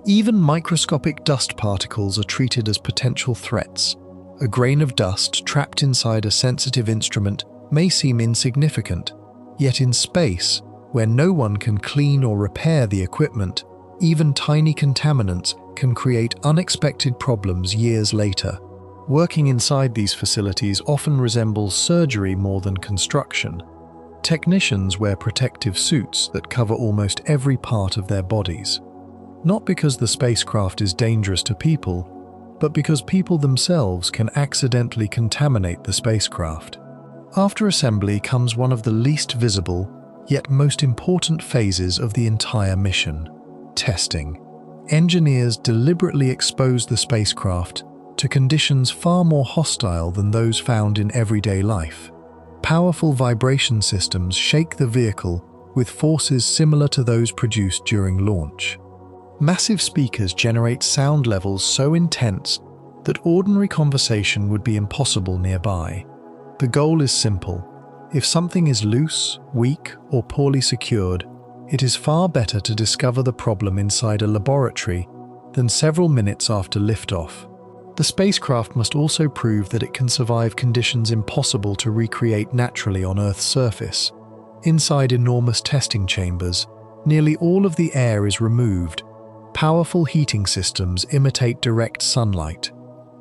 Even microscopic dust particles are treated as potential threats. A grain of dust trapped inside a sensitive instrument may seem insignificant, yet in space, where no one can clean or repair the equipment, even tiny contaminants can create unexpected problems years later. Working inside these facilities often resembles surgery more than construction. Technicians wear protective suits that cover almost every part of their bodies. Not because the spacecraft is dangerous to people, but because people themselves can accidentally contaminate the spacecraft. After assembly comes one of the least visible, yet most important phases of the entire mission: testing. Engineers deliberately expose the spacecraft to conditions far more hostile than those found in everyday life. Powerful vibration systems shake the vehicle with forces similar to those produced during launch. Massive speakers generate sound levels so intense that ordinary conversation would be impossible nearby. The goal is simple. If something is loose, weak, or poorly secured, it is far better to discover the problem inside a laboratory than several minutes after liftoff. The spacecraft must also prove that it can survive conditions impossible to recreate naturally on Earth's surface. Inside enormous testing chambers, nearly all of the air is removed. Powerful heating systems imitate direct sunlight.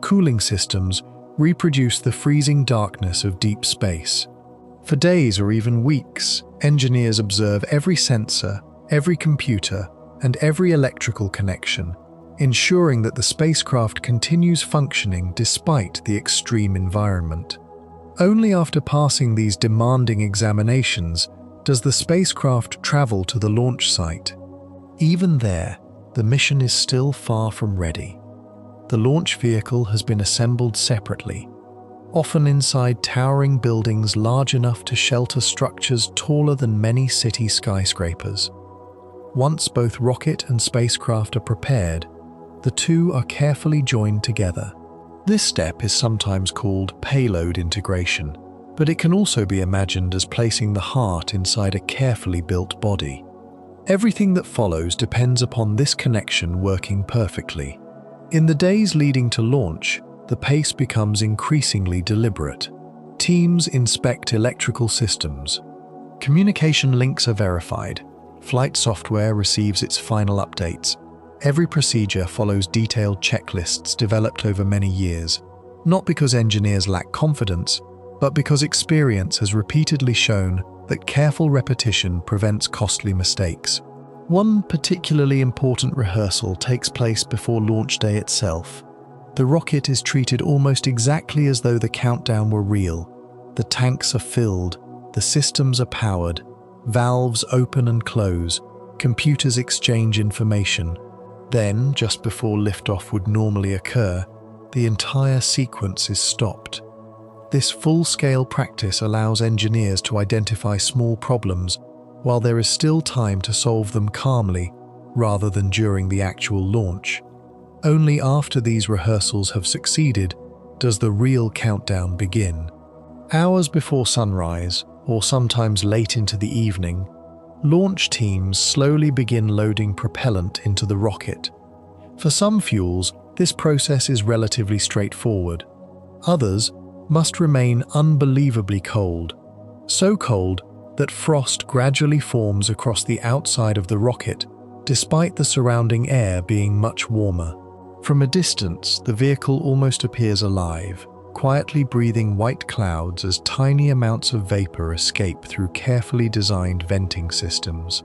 Cooling systems reproduce the freezing darkness of deep space. For days or even weeks, engineers observe every sensor, every computer, and every electrical connection, ensuring that the spacecraft continues functioning despite the extreme environment. Only after passing these demanding examinations does the spacecraft travel to the launch site. Even there, the mission is still far from ready. The launch vehicle has been assembled separately, often inside towering buildings large enough to shelter structures taller than many city skyscrapers. Once both rocket and spacecraft are prepared, the two are carefully joined together. This step is sometimes called payload integration, but it can also be imagined as placing the heart inside a carefully built body. Everything that follows depends upon this connection working perfectly. In the days leading to launch, the pace becomes increasingly deliberate. Teams inspect electrical systems. Communication links are verified. Flight software receives its final updates. Every procedure follows detailed checklists developed over many years, not because engineers lack confidence, but because experience has repeatedly shown that careful repetition prevents costly mistakes. One particularly important rehearsal takes place before launch day itself. The rocket is treated almost exactly as though the countdown were real. The tanks are filled, the systems are powered, valves open and close, computers exchange information. Then, just before liftoff would normally occur, the entire sequence is stopped. This full-scale practice allows engineers to identify small problems while there is still time to solve them calmly rather than during the actual launch. Only after these rehearsals have succeeded does the real countdown begin. Hours before sunrise, or sometimes late into the evening, launch teams slowly begin loading propellant into the rocket. For some fuels, this process is relatively straightforward. Others must remain unbelievably cold, so cold that frost gradually forms across the outside of the rocket, despite the surrounding air being much warmer. From a distance, the vehicle almost appears alive, quietly breathing white clouds as tiny amounts of vapor escape through carefully designed venting systems.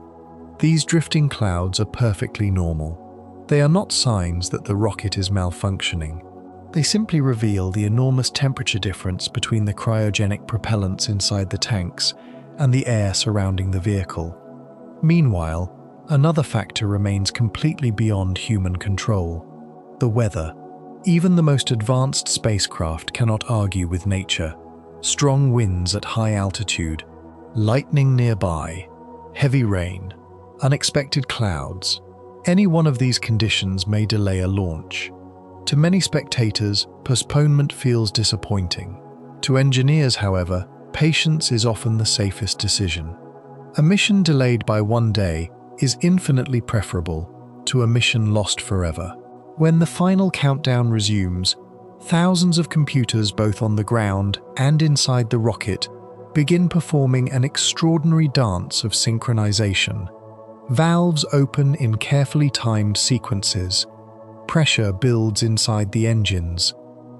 These drifting clouds are perfectly normal. They are not signs that the rocket is malfunctioning. They simply reveal the enormous temperature difference between the cryogenic propellants inside the tanks and the air surrounding the vehicle. Meanwhile, another factor remains completely beyond human control: the weather. Even the most advanced spacecraft cannot argue with nature. Strong winds at high altitude, lightning nearby, heavy rain, unexpected clouds. Any one of these conditions may delay a launch. To many spectators, postponement feels disappointing. To engineers, however, patience is often the safest decision. A mission delayed by one day is infinitely preferable to a mission lost forever. When the final countdown resumes, thousands of computers both on the ground and inside the rocket begin performing an extraordinary dance of synchronization. Valves open in carefully timed sequences. Pressure builds inside the engines.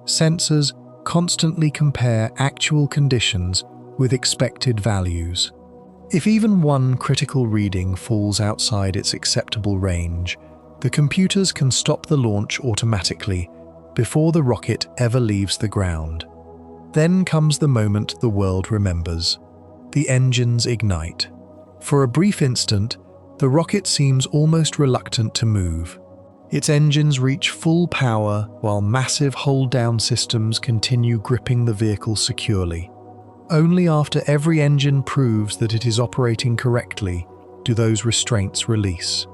Sensors constantly compare actual conditions with expected values. If even one critical reading falls outside its acceptable range, the computers can stop the launch automatically before the rocket ever leaves the ground. Then comes the moment the world remembers. The engines ignite. For a brief instant, the rocket seems almost reluctant to move. Its engines reach full power while massive hold-down systems continue gripping the vehicle securely. Only after every engine proves that it is operating correctly do those restraints release.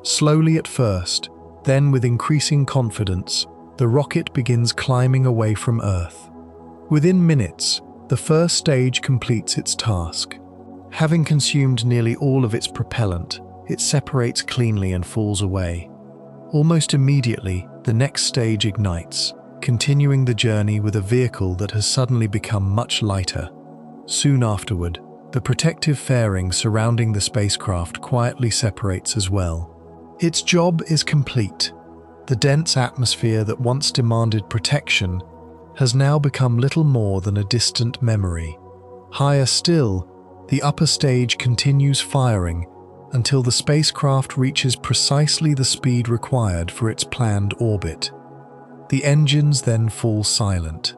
Slowly at first, then with increasing confidence, the rocket begins climbing away from Earth. Within minutes, the first stage completes its task. Having consumed nearly all of its propellant, it separates cleanly and falls away. Almost immediately, the next stage ignites. continuing the journey with a vehicle that has suddenly become much lighter. Soon afterward, the protective fairing surrounding the spacecraft quietly separates as well. Its job is complete. The dense atmosphere that once demanded protection has now become little more than a distant memory. Higher still, the upper stage continues firing until the spacecraft reaches precisely the speed required for its planned orbit. The engines then fall silent.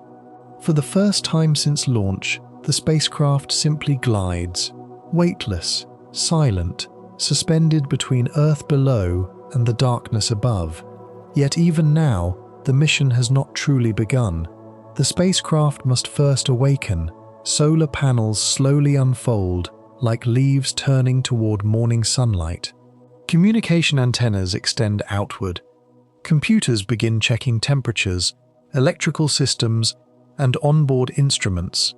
For the first time since launch, the spacecraft simply glides, weightless, silent, suspended between Earth below and the darkness above. Yet even now, the mission has not truly begun. The spacecraft must first awaken. Solar panels slowly unfold, like leaves turning toward morning sunlight. Communication antennas extend outward. Computers begin checking temperatures, electrical systems, and onboard instruments.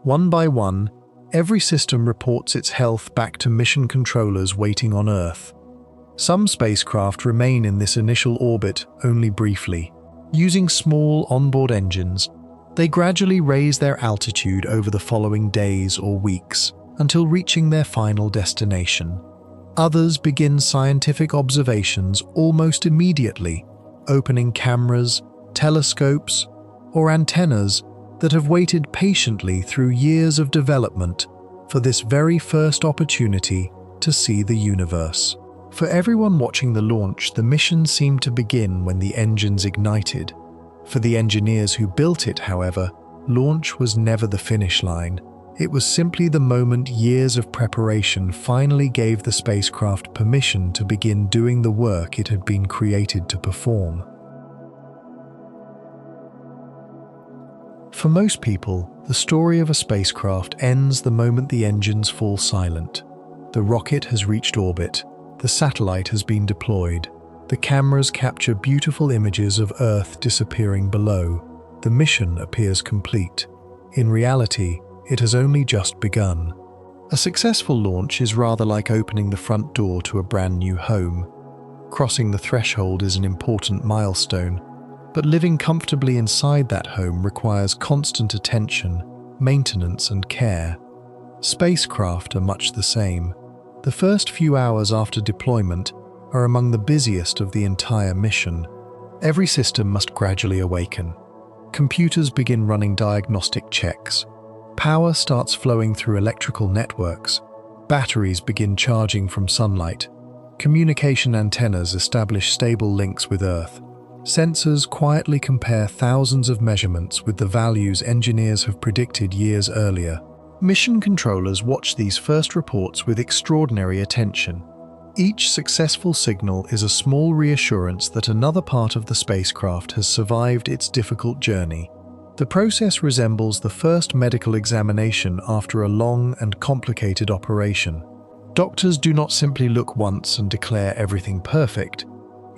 One by one, every system reports its health back to mission controllers waiting on Earth. Some spacecraft remain in this initial orbit only briefly. Using small onboard engines, they gradually raise their altitude over the following days or weeks until reaching their final destination. Others begin scientific observations almost immediately, opening cameras, telescopes, or antennas that have waited patiently through years of development for this very first opportunity to see the universe. For everyone watching the launch, the mission seemed to begin when the engines ignited. For the engineers who built it, however, launch was never the finish line. It was simply the moment years of preparation finally gave the spacecraft permission to begin doing the work it had been created to perform. For most people, the story of a spacecraft ends the moment the engines fall silent. The rocket has reached orbit, the satellite has been deployed, the cameras capture beautiful images of Earth disappearing below. The mission appears complete. In reality, it has only just begun. A successful launch is rather like opening the front door to a brand new home. Crossing the threshold is an important milestone, but living comfortably inside that home requires constant attention, maintenance, and care. Spacecraft are much the same. The first few hours after deployment are among the busiest of the entire mission. Every system must gradually awaken. Computers begin running diagnostic checks. Power starts flowing through electrical networks. Batteries begin charging from sunlight. Communication antennas establish stable links with Earth. Sensors quietly compare thousands of measurements with the values engineers have predicted years earlier. Mission controllers watch these first reports with extraordinary attention. Each successful signal is a small reassurance that another part of the spacecraft has survived its difficult journey. The process resembles the first medical examination after a long and complicated operation. Doctors do not simply look once and declare everything perfect.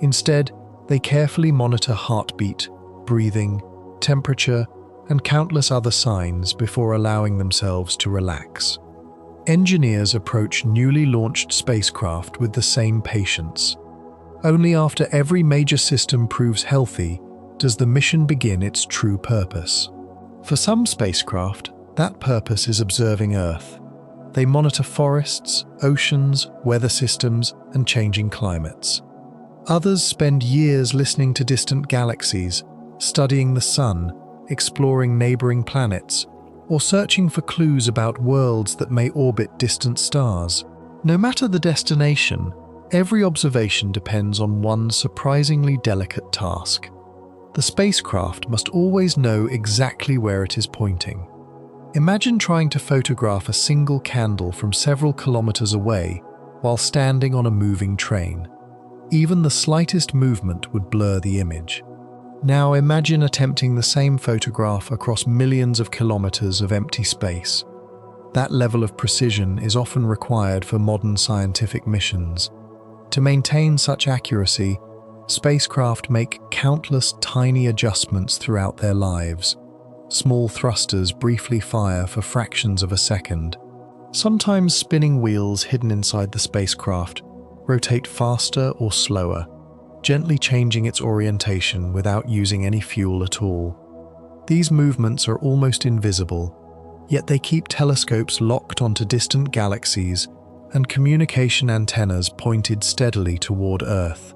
Instead, they carefully monitor heartbeat, breathing, temperature, and countless other signs before allowing themselves to relax. Engineers approach newly launched spacecraft with the same patience. Only after every major system proves healthy does the mission begin its true purpose. For some spacecraft, that purpose is observing Earth. They monitor forests, oceans, weather systems, and changing climates. Others spend years listening to distant galaxies, studying the sun, exploring neighboring planets, or searching for clues about worlds that may orbit distant stars. No matter the destination, every observation depends on one surprisingly delicate task. The spacecraft must always know exactly where it is pointing. Imagine trying to photograph a single candle from several kilometers away while standing on a moving train. Even the slightest movement would blur the image. Now imagine attempting the same photograph across millions of kilometers of empty space. That level of precision is often required for modern scientific missions. To maintain such accuracy, spacecraft make countless tiny adjustments throughout their lives. Small thrusters briefly fire for fractions of a second. Sometimes spinning wheels hidden inside the spacecraft rotate faster or slower. gently changing its orientation without using any fuel at all. These movements are almost invisible, yet they keep telescopes locked onto distant galaxies and communication antennas pointed steadily toward Earth.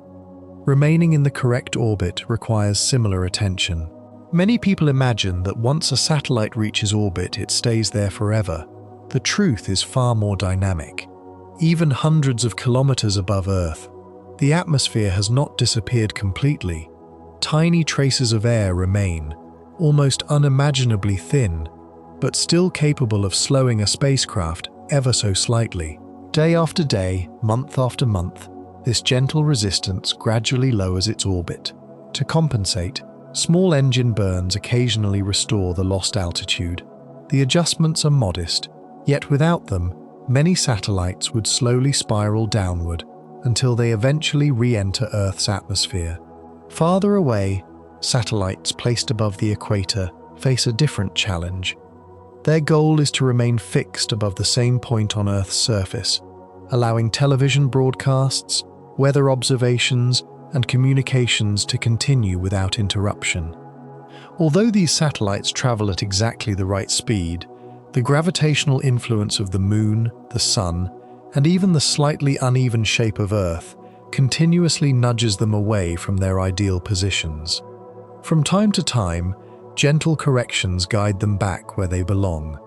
Remaining in the correct orbit requires similar attention. Many people imagine that once a satellite reaches orbit, it stays there forever. The truth is far more dynamic. Even hundreds of kilometers above Earth, the atmosphere has not disappeared completely. Tiny traces of air remain, almost unimaginably thin, but still capable of slowing a spacecraft ever so slightly. Day after day, month after month, this gentle resistance gradually lowers its orbit. To compensate, small engine burns occasionally restore the lost altitude. The adjustments are modest, yet without them, many satellites would slowly spiral downward until they eventually re-enter Earth's atmosphere. Farther away, satellites placed above the equator face a different challenge. Their goal is to remain fixed above the same point on Earth's surface, allowing television broadcasts, weather observations, and communications to continue without interruption. Although these satellites travel at exactly the right speed, the gravitational influence of the Moon, the Sun, and even the slightly uneven shape of Earth continuously nudges them away from their ideal positions. From time to time, gentle corrections guide them back where they belong.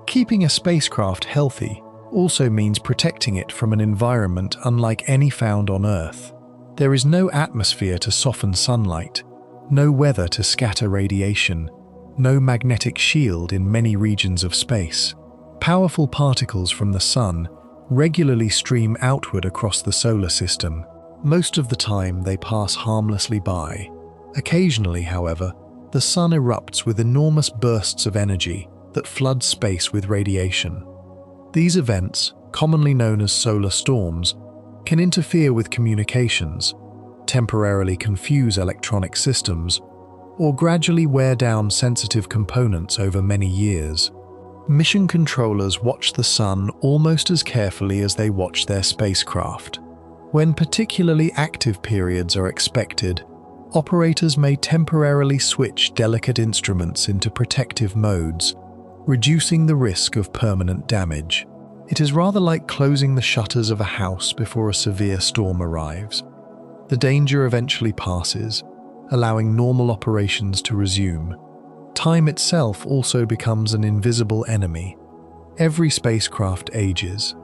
Keeping a spacecraft healthy also means protecting it from an environment unlike any found on Earth. There is no atmosphere to soften sunlight, no weather to scatter radiation, no magnetic shield in many regions of space. Powerful particles from the Sun regularly stream outward across the solar system. Most of the time, they pass harmlessly by. Occasionally, however, the Sun erupts with enormous bursts of energy that flood space with radiation. These events, commonly known as solar storms, can interfere with communications, temporarily confuse electronic systems, or gradually wear down sensitive components over many years. Mission controllers watch the Sun almost as carefully as they watch their spacecraft. When particularly active periods are expected, operators may temporarily switch delicate instruments into protective modes, reducing the risk of permanent damage. It is rather like closing the shutters of a house before a severe storm arrives. The danger eventually passes, allowing normal operations to resume. Time itself also becomes an invisible enemy. Every spacecraft ages.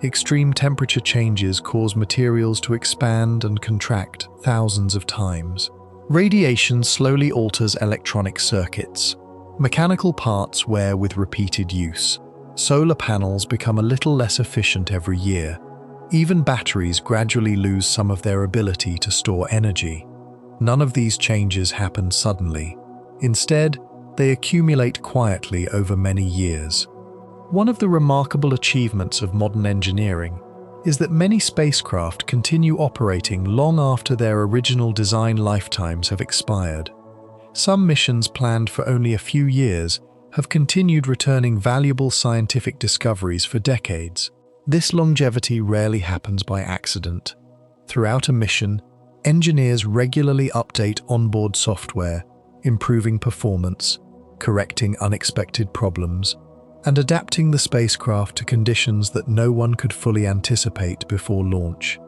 Extreme temperature changes cause materials to expand and contract thousands of times. Radiation slowly alters electronic circuits. Mechanical parts wear with repeated use. Solar panels become a little less efficient every year. Even batteries gradually lose some of their ability to store energy. None of these changes happen suddenly. Instead, they accumulate quietly over many years. One of the remarkable achievements of modern engineering is that many spacecraft continue operating long after their original design lifetimes have expired. Some missions planned for only a few years have continued returning valuable scientific discoveries for decades. This longevity rarely happens by accident. Throughout a mission, engineers regularly update onboard software, improving performance, correcting unexpected problems, and adapting the spacecraft to conditions that no one could fully anticipate before launch.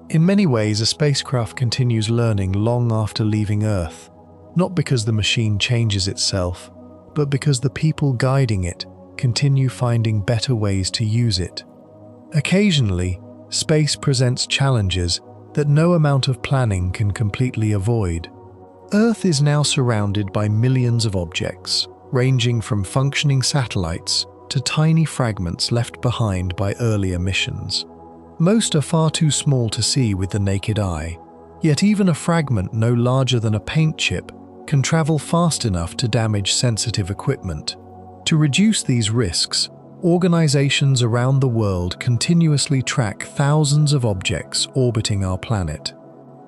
In many ways, a spacecraft continues learning long after leaving Earth, not because the machine changes itself, but because the people guiding it continue finding better ways to use it. Occasionally, space presents challenges that no amount of planning can completely avoid. Earth is now surrounded by millions of objects, ranging from functioning satellites to tiny fragments left behind by earlier missions. Most are far too small to see with the naked eye, yet even a fragment no larger than a paint chip can travel fast enough to damage sensitive equipment. To reduce these risks, organizations around the world continuously track thousands of objects orbiting our planet.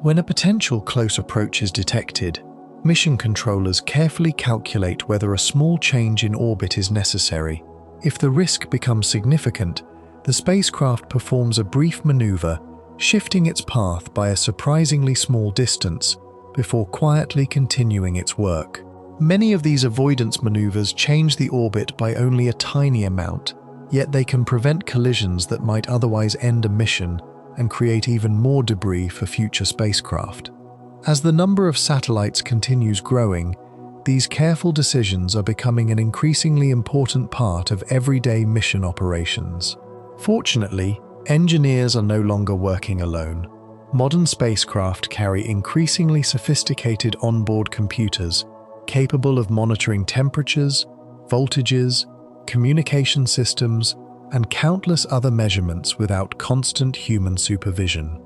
When a potential close approach is detected, mission controllers carefully calculate whether a small change in orbit is necessary. If the risk becomes significant, the spacecraft performs a brief maneuver shifting its path by a surprisingly small distance before quietly continuing its work. Many of these avoidance maneuvers change the orbit by only a tiny amount, yet they can prevent collisions that might otherwise end a mission and create even more debris for future spacecraft. As the number of satellites continues growing, these careful decisions are becoming an increasingly important part of everyday mission operations. Fortunately, engineers are no longer working alone. Modern spacecraft carry increasingly sophisticated onboard computers capable of monitoring temperatures, voltages, communication systems, and countless other measurements without constant human supervision.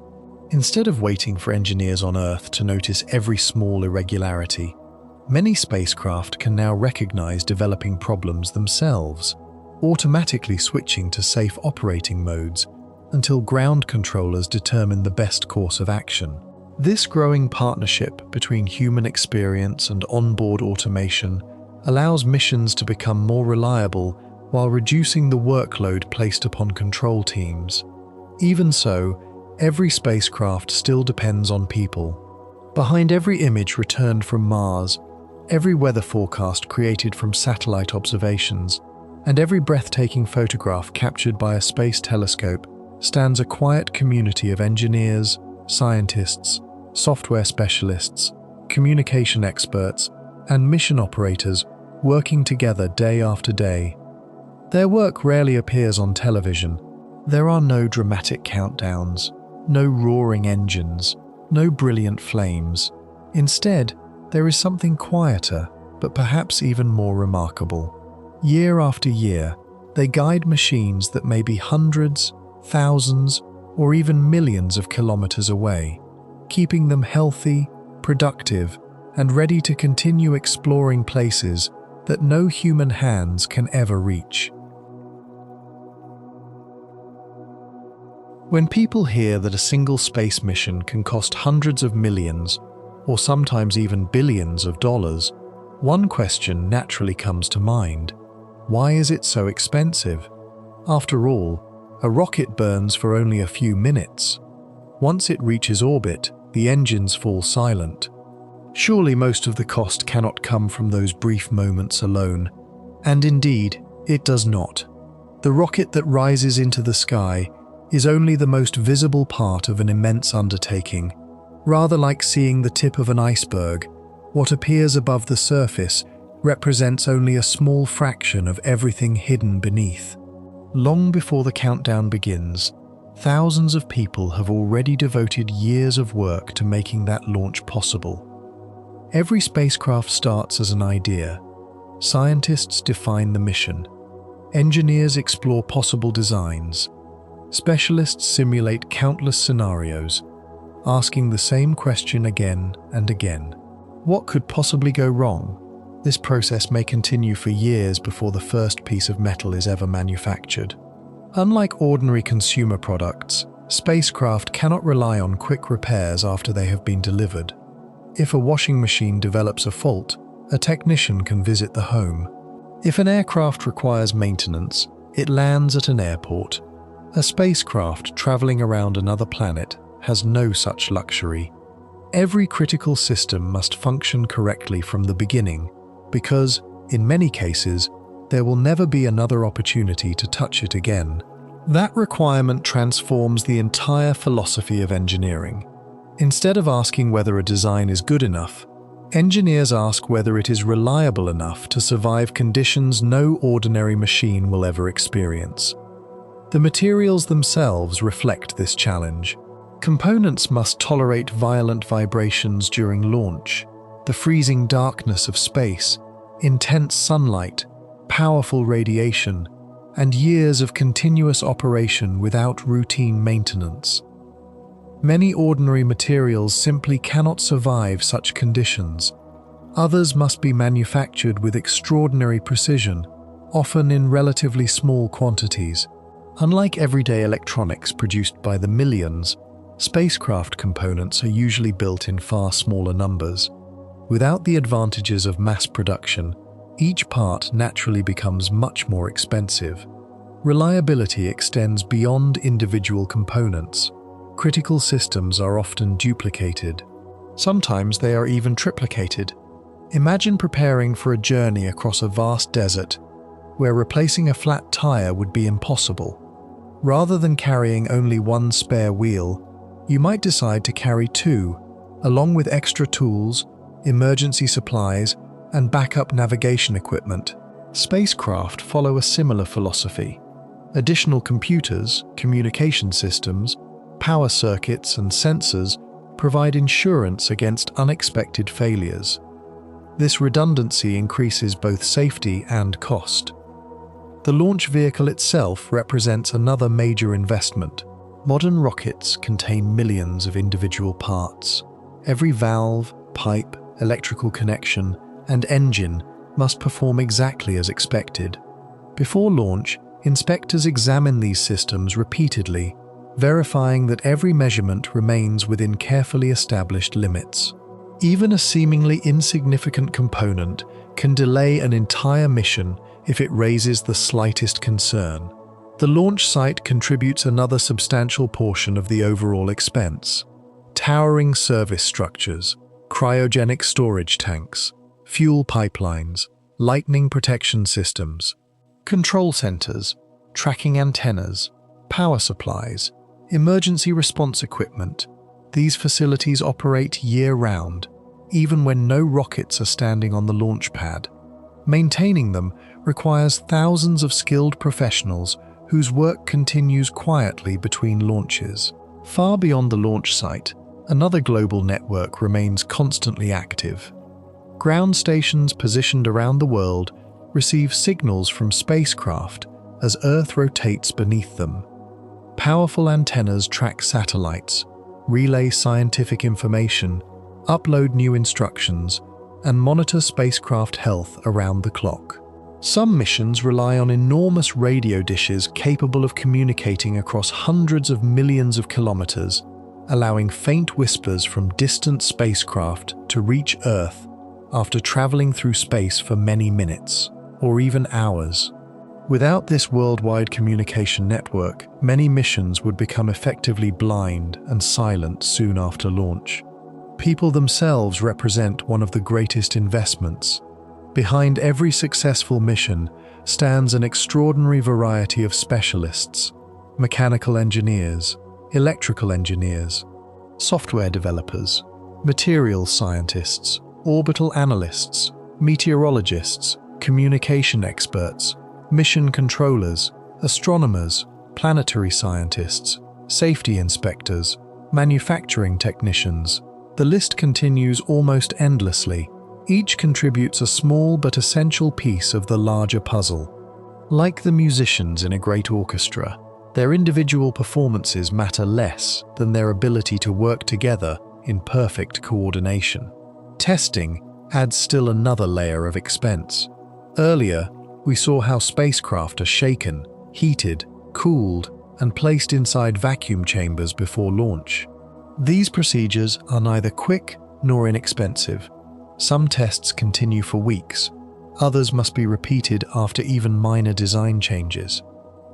Instead of waiting for engineers on Earth to notice every small irregularity, many spacecraft can now recognize developing problems themselves, automatically switching to safe operating modes until ground controllers determine the best course of action. This growing partnership between human experience and onboard automation allows missions to become more reliable while reducing the workload placed upon control teams. Even so, every spacecraft still depends on people. Behind every image returned from Mars, every weather forecast created from satellite observations, and every breathtaking photograph captured by a space telescope stands a quiet community of engineers, scientists, software specialists, communication experts, and mission operators working together day after day. Their work rarely appears on television. There are no dramatic countdowns, no roaring engines, no brilliant flames. Instead, there is something quieter, but perhaps even more remarkable. Year after year, they guide machines that may be hundreds, thousands, or even millions of kilometers away, keeping them healthy, productive, and ready to continue exploring places that no human hands can ever reach. When people hear that a single space mission can cost hundreds of millions, or sometimes even billions of dollars, one question naturally comes to mind. Why is it so expensive? After all, a rocket burns for only a few minutes. Once it reaches orbit, the engines fall silent. Surely most of the cost cannot come from those brief moments alone. And indeed, it does not. The rocket that rises into the sky is only the most visible part of an immense undertaking. Rather like seeing the tip of an iceberg, what appears above the surface represents only a small fraction of everything hidden beneath. Long before the countdown begins, thousands of people have already devoted years of work to making that launch possible. Every spacecraft starts as an idea. Scientists define the mission. Engineers explore possible designs. Specialists simulate countless scenarios, asking the same question again and again. What could possibly go wrong? This process may continue for years before the first piece of metal is ever manufactured. Unlike ordinary consumer products, spacecraft cannot rely on quick repairs after they have been delivered. If a washing machine develops a fault, a technician can visit the home. If an aircraft requires maintenance, it lands at an airport. A spacecraft traveling around another planet has no such luxury. Every critical system must function correctly from the beginning, because, in many cases, there will never be another opportunity to touch it again. That requirement transforms the entire philosophy of engineering. Instead of asking whether a design is good enough, engineers ask whether it is reliable enough to survive conditions no ordinary machine will ever experience. The materials themselves reflect this challenge. Components must tolerate violent vibrations during launch, the freezing darkness of space, intense sunlight, powerful radiation, and years of continuous operation without routine maintenance. Many ordinary materials simply cannot survive such conditions. Others must be manufactured with extraordinary precision, often in relatively small quantities. Unlike everyday electronics produced by the millions, spacecraft components are usually built in far smaller numbers. Without the advantages of mass production, each part naturally becomes much more expensive. Reliability extends beyond individual components. Critical systems are often duplicated. Sometimes they are even triplicated. Imagine preparing for a journey across a vast desert, where replacing a flat tire would be impossible. Rather than carrying only one spare wheel, you might decide to carry two, along with extra tools, emergency supplies, and backup navigation equipment. Spacecraft follow a similar philosophy. Additional computers, communication systems, power circuits, and sensors provide insurance against unexpected failures. This redundancy increases both safety and cost. The launch vehicle itself represents another major investment. Modern rockets contain millions of individual parts. Every valve, pipe, electrical connection, and engine must perform exactly as expected. Before launch, inspectors examine these systems repeatedly, verifying that every measurement remains within carefully established limits. Even a seemingly insignificant component can delay an entire mission if it raises the slightest concern. The launch site contributes another substantial portion of the overall expense. Towering service structures, cryogenic storage tanks, fuel pipelines, lightning protection systems, control centers, tracking antennas, power supplies, emergency response equipment. These facilities operate year-round, even when no rockets are standing on the launch pad. Maintaining them requires thousands of skilled professionals whose work continues quietly between launches. Far beyond the launch site, another global network remains constantly active. Ground stations positioned around the world receive signals from spacecraft as Earth rotates beneath them. Powerful antennas track satellites, relay scientific information, upload new instructions, and monitor spacecraft health around the clock. Some missions rely on enormous radio dishes capable of communicating across hundreds of millions of kilometers, allowing faint whispers from distant spacecraft to reach Earth after traveling through space for many minutes, or even hours. Without this worldwide communication network, many missions would become effectively blind and silent soon after launch. People themselves represent one of the greatest investments. Behind every successful mission stands an extraordinary variety of specialists: mechanical engineers, electrical engineers, software developers, materials scientists, orbital analysts, meteorologists, communication experts, mission controllers, astronomers, planetary scientists, safety inspectors, manufacturing technicians. The list continues almost endlessly. Each contributes a small but essential piece of the larger puzzle. Like the musicians in a great orchestra, their individual performances matter less than their ability to work together in perfect coordination. Testing adds still another layer of expense. Earlier, we saw how spacecraft are shaken, heated, cooled, and placed inside vacuum chambers before launch. These procedures are neither quick nor inexpensive. Some tests continue for weeks. Others must be repeated after even minor design changes.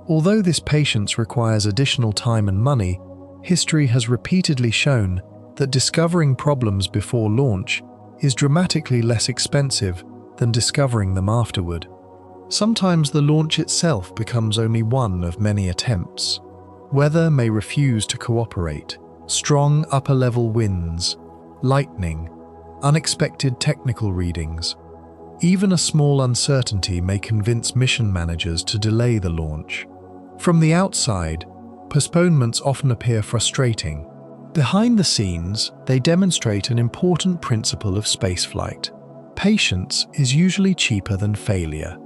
Although this patience requires additional time and money, history has repeatedly shown that discovering problems before launch is dramatically less expensive than discovering them afterward. Sometimes the launch itself becomes only one of many attempts. Weather may refuse to cooperate. Strong upper-level winds, lightning, unexpected technical readings. Even a small uncertainty may convince mission managers to delay the launch. From the outside, postponements often appear frustrating. Behind the scenes, they demonstrate an important principle of spaceflight. Patience is usually cheaper than failure.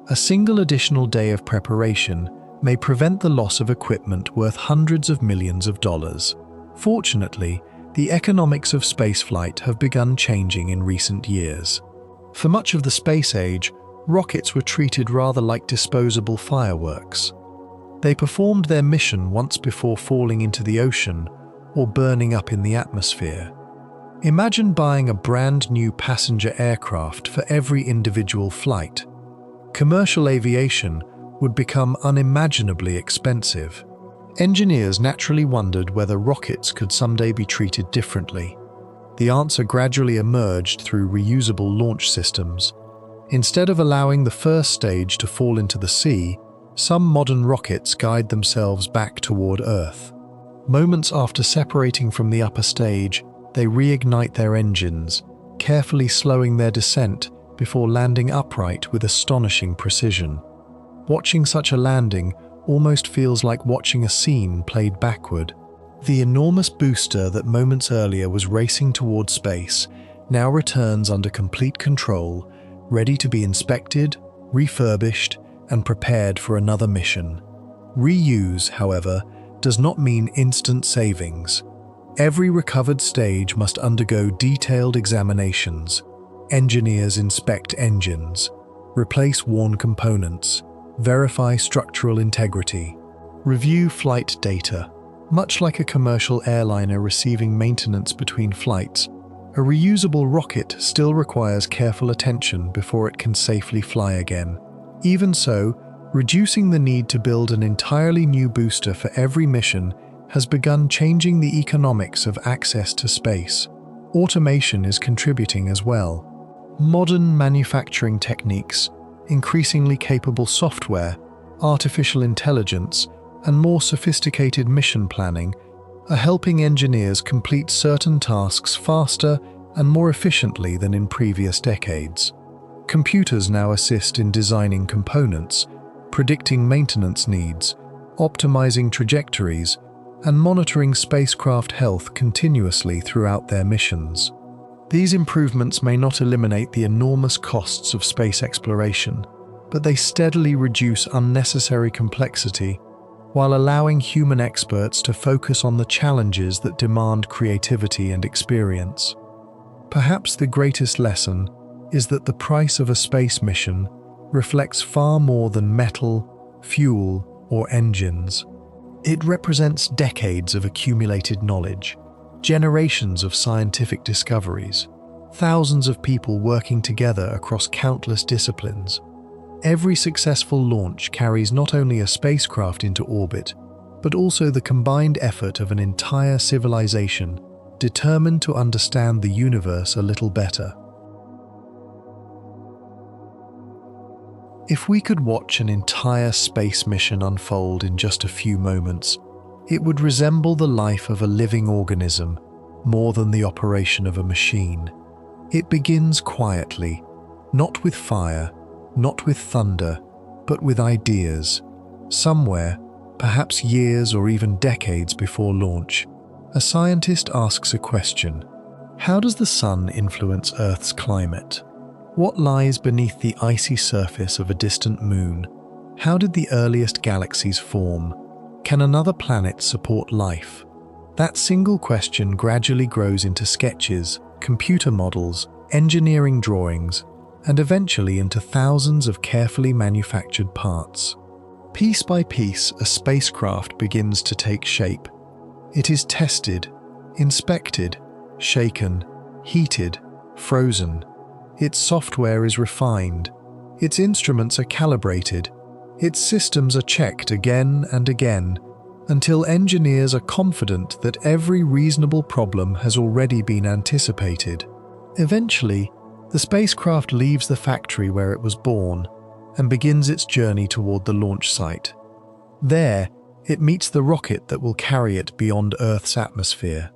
A single additional day of preparation may prevent the loss of equipment worth hundreds of millions of dollars. Fortunately, the economics of spaceflight have begun changing in recent years. For much of the space age, rockets were treated rather like disposable fireworks. They performed their mission once before falling into the ocean or burning up in the atmosphere. Imagine buying a brand new passenger aircraft for every individual flight. Commercial aviation would become unimaginably expensive. Engineers naturally wondered whether rockets could someday be treated differently. The answer gradually emerged through reusable launch systems. Instead of allowing the first stage to fall into the sea, some modern rockets guide themselves back toward Earth. Moments after separating from the upper stage, they reignite their engines, carefully slowing their descent before landing upright with astonishing precision. Watching such a landing almost feels like watching a scene played backward. The enormous booster that moments earlier was racing toward space now returns under complete control, ready to be inspected, refurbished, and prepared for another mission. Reuse, however, does not mean instant savings. Every recovered stage must undergo detailed examinations. Engineers inspect engines, replace worn components, verify structural integrity, review flight data. Much like a commercial airliner receiving maintenance between flights, a reusable rocket still requires careful attention before it can safely fly again. Even so, reducing the need to build an entirely new booster for every mission has begun changing the economics of access to space. Automation is contributing as well. Modern manufacturing techniques, increasingly capable software, artificial intelligence, and more sophisticated mission planning are helping engineers complete certain tasks faster and more efficiently than in previous decades. Computers now assist in designing components, predicting maintenance needs, optimizing trajectories, and monitoring spacecraft health continuously throughout their missions. These improvements may not eliminate the enormous costs of space exploration, but they steadily reduce unnecessary complexity while allowing human experts to focus on the challenges that demand creativity and experience. Perhaps the greatest lesson is that the price of a space mission reflects far more than metal, fuel, or engines. It represents decades of accumulated knowledge, generations of scientific discoveries, thousands of people working together across countless disciplines. Every successful launch carries not only a spacecraft into orbit, but also the combined effort of an entire civilization determined to understand the universe a little better. If we could watch an entire space mission unfold in just a few moments, it would resemble the life of a living organism more than the operation of a machine. It begins quietly, not with fire, not with thunder, but with ideas. Somewhere, perhaps years or even decades before launch, a scientist asks a question. How does the sun influence Earth's climate? What lies beneath the icy surface of a distant moon? How did the earliest galaxies form? Can another planet support life? That single question gradually grows into sketches, computer models, engineering drawings, and eventually into thousands of carefully manufactured parts. Piece by piece, a spacecraft begins to take shape. It is tested, inspected, shaken, heated, frozen. Its software is refined. Its instruments are calibrated. Its systems are checked again and again, until engineers are confident that every reasonable problem has already been anticipated. Eventually, the spacecraft leaves the factory where it was born and begins its journey toward the launch site. There, it meets the rocket that will carry it beyond Earth's atmosphere.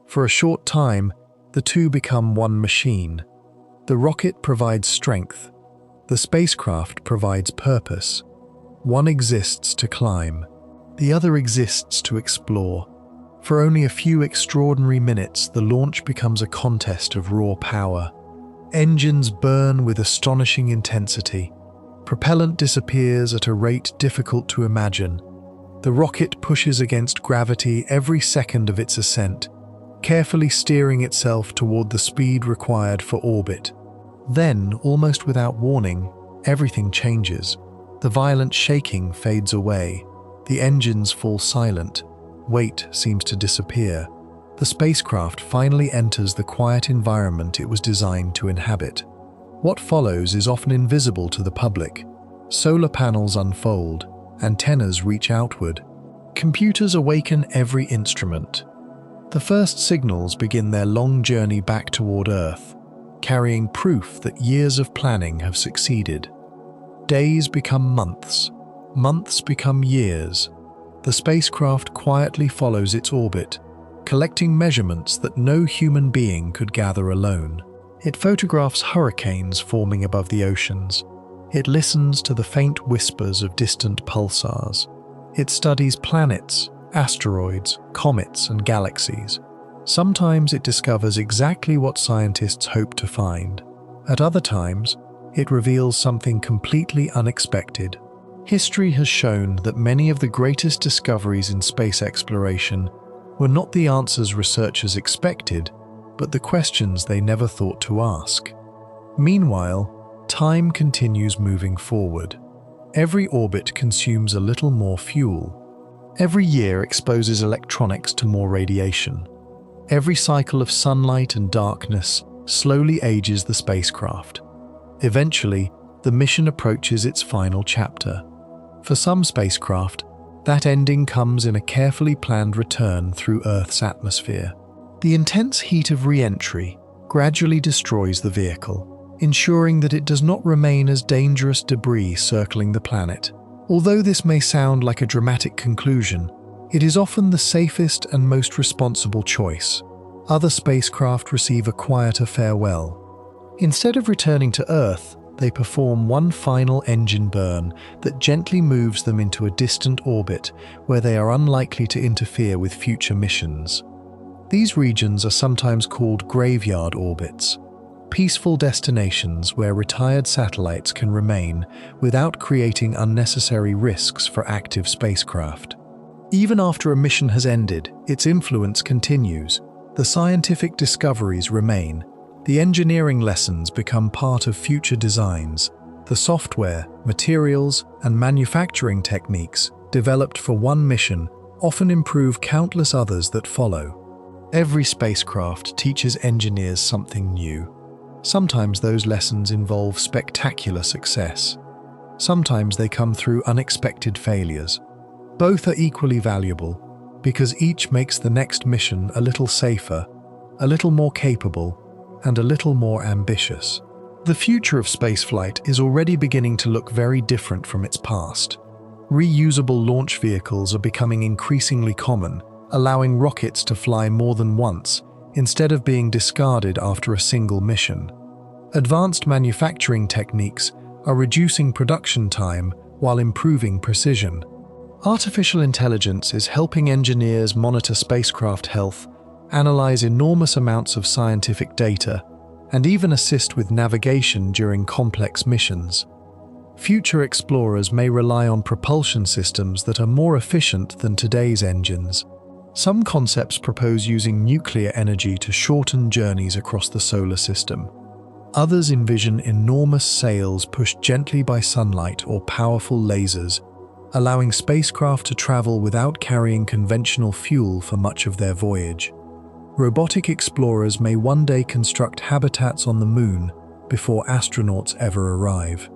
For a short time, the two become one machine. The rocket provides strength. The spacecraft provides purpose. One exists to climb. The other exists to explore. For only a few extraordinary minutes, the launch becomes a contest of raw power. Engines burn with astonishing intensity. Propellant disappears at a rate difficult to imagine. The rocket pushes against gravity every second of its ascent, carefully steering itself toward the speed required for orbit. Then, almost without warning, everything changes. The violent shaking fades away. The engines fall silent. Weight seems to disappear. The spacecraft finally enters the quiet environment it was designed to inhabit. What follows is often invisible to the public. Solar panels unfold, antennas reach outward, Computers awaken every instrument. The first signals begin their long journey back toward Earth, carrying proof that years of planning have succeeded. Days become months, months become years. The spacecraft quietly follows its orbit, collecting measurements that no human being could gather alone. It photographs hurricanes forming above the oceans. It listens to the faint whispers of distant pulsars. It studies planets, asteroids, comets, and galaxies. Sometimes it discovers exactly what scientists hope to find. At other times, it reveals something completely unexpected. History has shown that many of the greatest discoveries in space exploration were not the answers researchers expected, but the questions they never thought to ask. Meanwhile, time continues moving forward. Every orbit consumes a little more fuel. Every year exposes electronics to more radiation. Every cycle of sunlight and darkness slowly ages the spacecraft. Eventually, the mission approaches its final chapter. For some spacecraft, that ending comes in a carefully planned return through Earth's atmosphere. The intense heat of re-entry gradually destroys the vehicle, ensuring that it does not remain as dangerous debris circling the planet. Although this may sound like a dramatic conclusion, it is often the safest and most responsible choice. Other spacecraft receive a quieter farewell. Instead of returning to Earth, they perform one final engine burn that gently moves them into a distant orbit where they are unlikely to interfere with future missions. These regions are sometimes called graveyard orbits, peaceful destinations where retired satellites can remain without creating unnecessary risks for active spacecraft. Even after a mission has ended, its influence continues. The scientific discoveries remain. The engineering lessons become part of future designs. The software, materials, and manufacturing techniques developed for one mission often improve countless others that follow. Every spacecraft teaches engineers something new. Sometimes those lessons involve spectacular success. Sometimes they come through unexpected failures. Both are equally valuable because each makes the next mission a little safer, a little more capable, and a little more ambitious. The future of spaceflight is already beginning to look very different from its past. Reusable launch vehicles are becoming increasingly common, allowing rockets to fly more than once instead of being discarded after a single mission. Advanced manufacturing techniques are reducing production time while improving precision. Artificial intelligence is helping engineers monitor spacecraft health, analyze enormous amounts of scientific data, and even assist with navigation during complex missions. Future explorers may rely on propulsion systems that are more efficient than today's engines. Some concepts propose using nuclear energy to shorten journeys across the solar system. Others envision enormous sails pushed gently by sunlight or powerful lasers, allowing spacecraft to travel without carrying conventional fuel for much of their voyage. Robotic explorers may one day construct habitats on the Moon before astronauts ever arrive.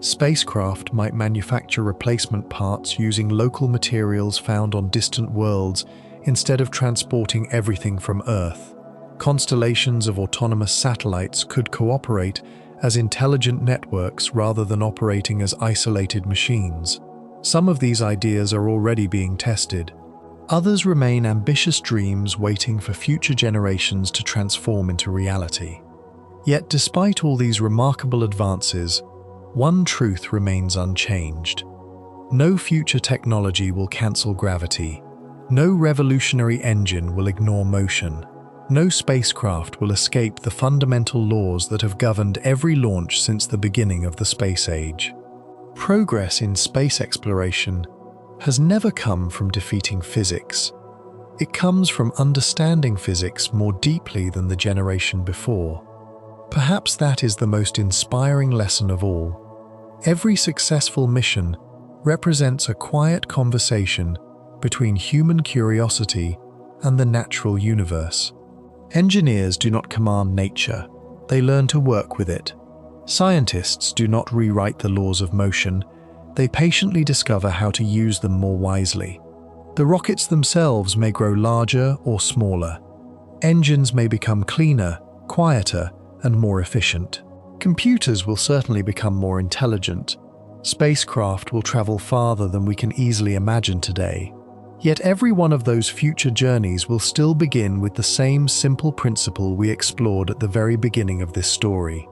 Spacecraft might manufacture replacement parts using local materials found on distant worlds instead of transporting everything from Earth. Constellations of autonomous satellites could cooperate as intelligent networks rather than operating as isolated machines. Some of these ideas are already being tested. Others remain ambitious dreams waiting for future generations to transform into reality. Yet despite all these remarkable advances, one truth remains unchanged. No future technology will cancel gravity. No revolutionary engine will ignore motion. No spacecraft will escape the fundamental laws that have governed every launch since the beginning of the space age. Progress in space exploration has never come from defeating physics. It comes from understanding physics more deeply than the generation before. Perhaps that is the most inspiring lesson of all. Every successful mission represents a quiet conversation between human curiosity and the natural universe. Engineers do not command nature, they learn to work with it. Scientists do not rewrite the laws of motion, they patiently discover how to use them more wisely. The rockets themselves may grow larger or smaller. Engines may become cleaner, quieter, and more efficient. Computers will certainly become more intelligent. Spacecraft will travel farther than we can easily imagine today. Yet every one of those future journeys will still begin with the same simple principle we explored at the very beginning of this story.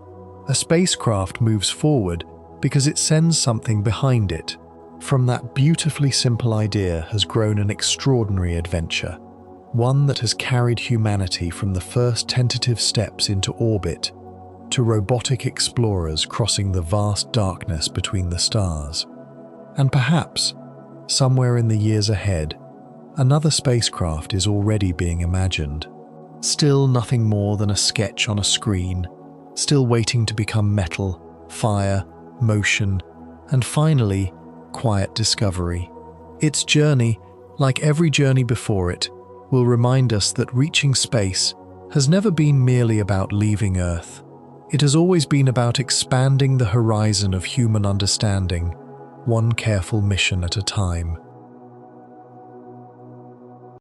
A spacecraft moves forward because it sends something behind it. From that beautifully simple idea has grown an extraordinary adventure, one that has carried humanity from the first tentative steps into orbit to robotic explorers crossing the vast darkness between the stars. And perhaps, somewhere in the years ahead, another spacecraft is already being imagined. Still nothing more than a sketch on a screen, still waiting to become metal, fire, motion, and finally, quiet discovery. Its journey, like every journey before it, will remind us that reaching space has never been merely about leaving Earth. It has always been about expanding the horizon of human understanding, one careful mission at a time.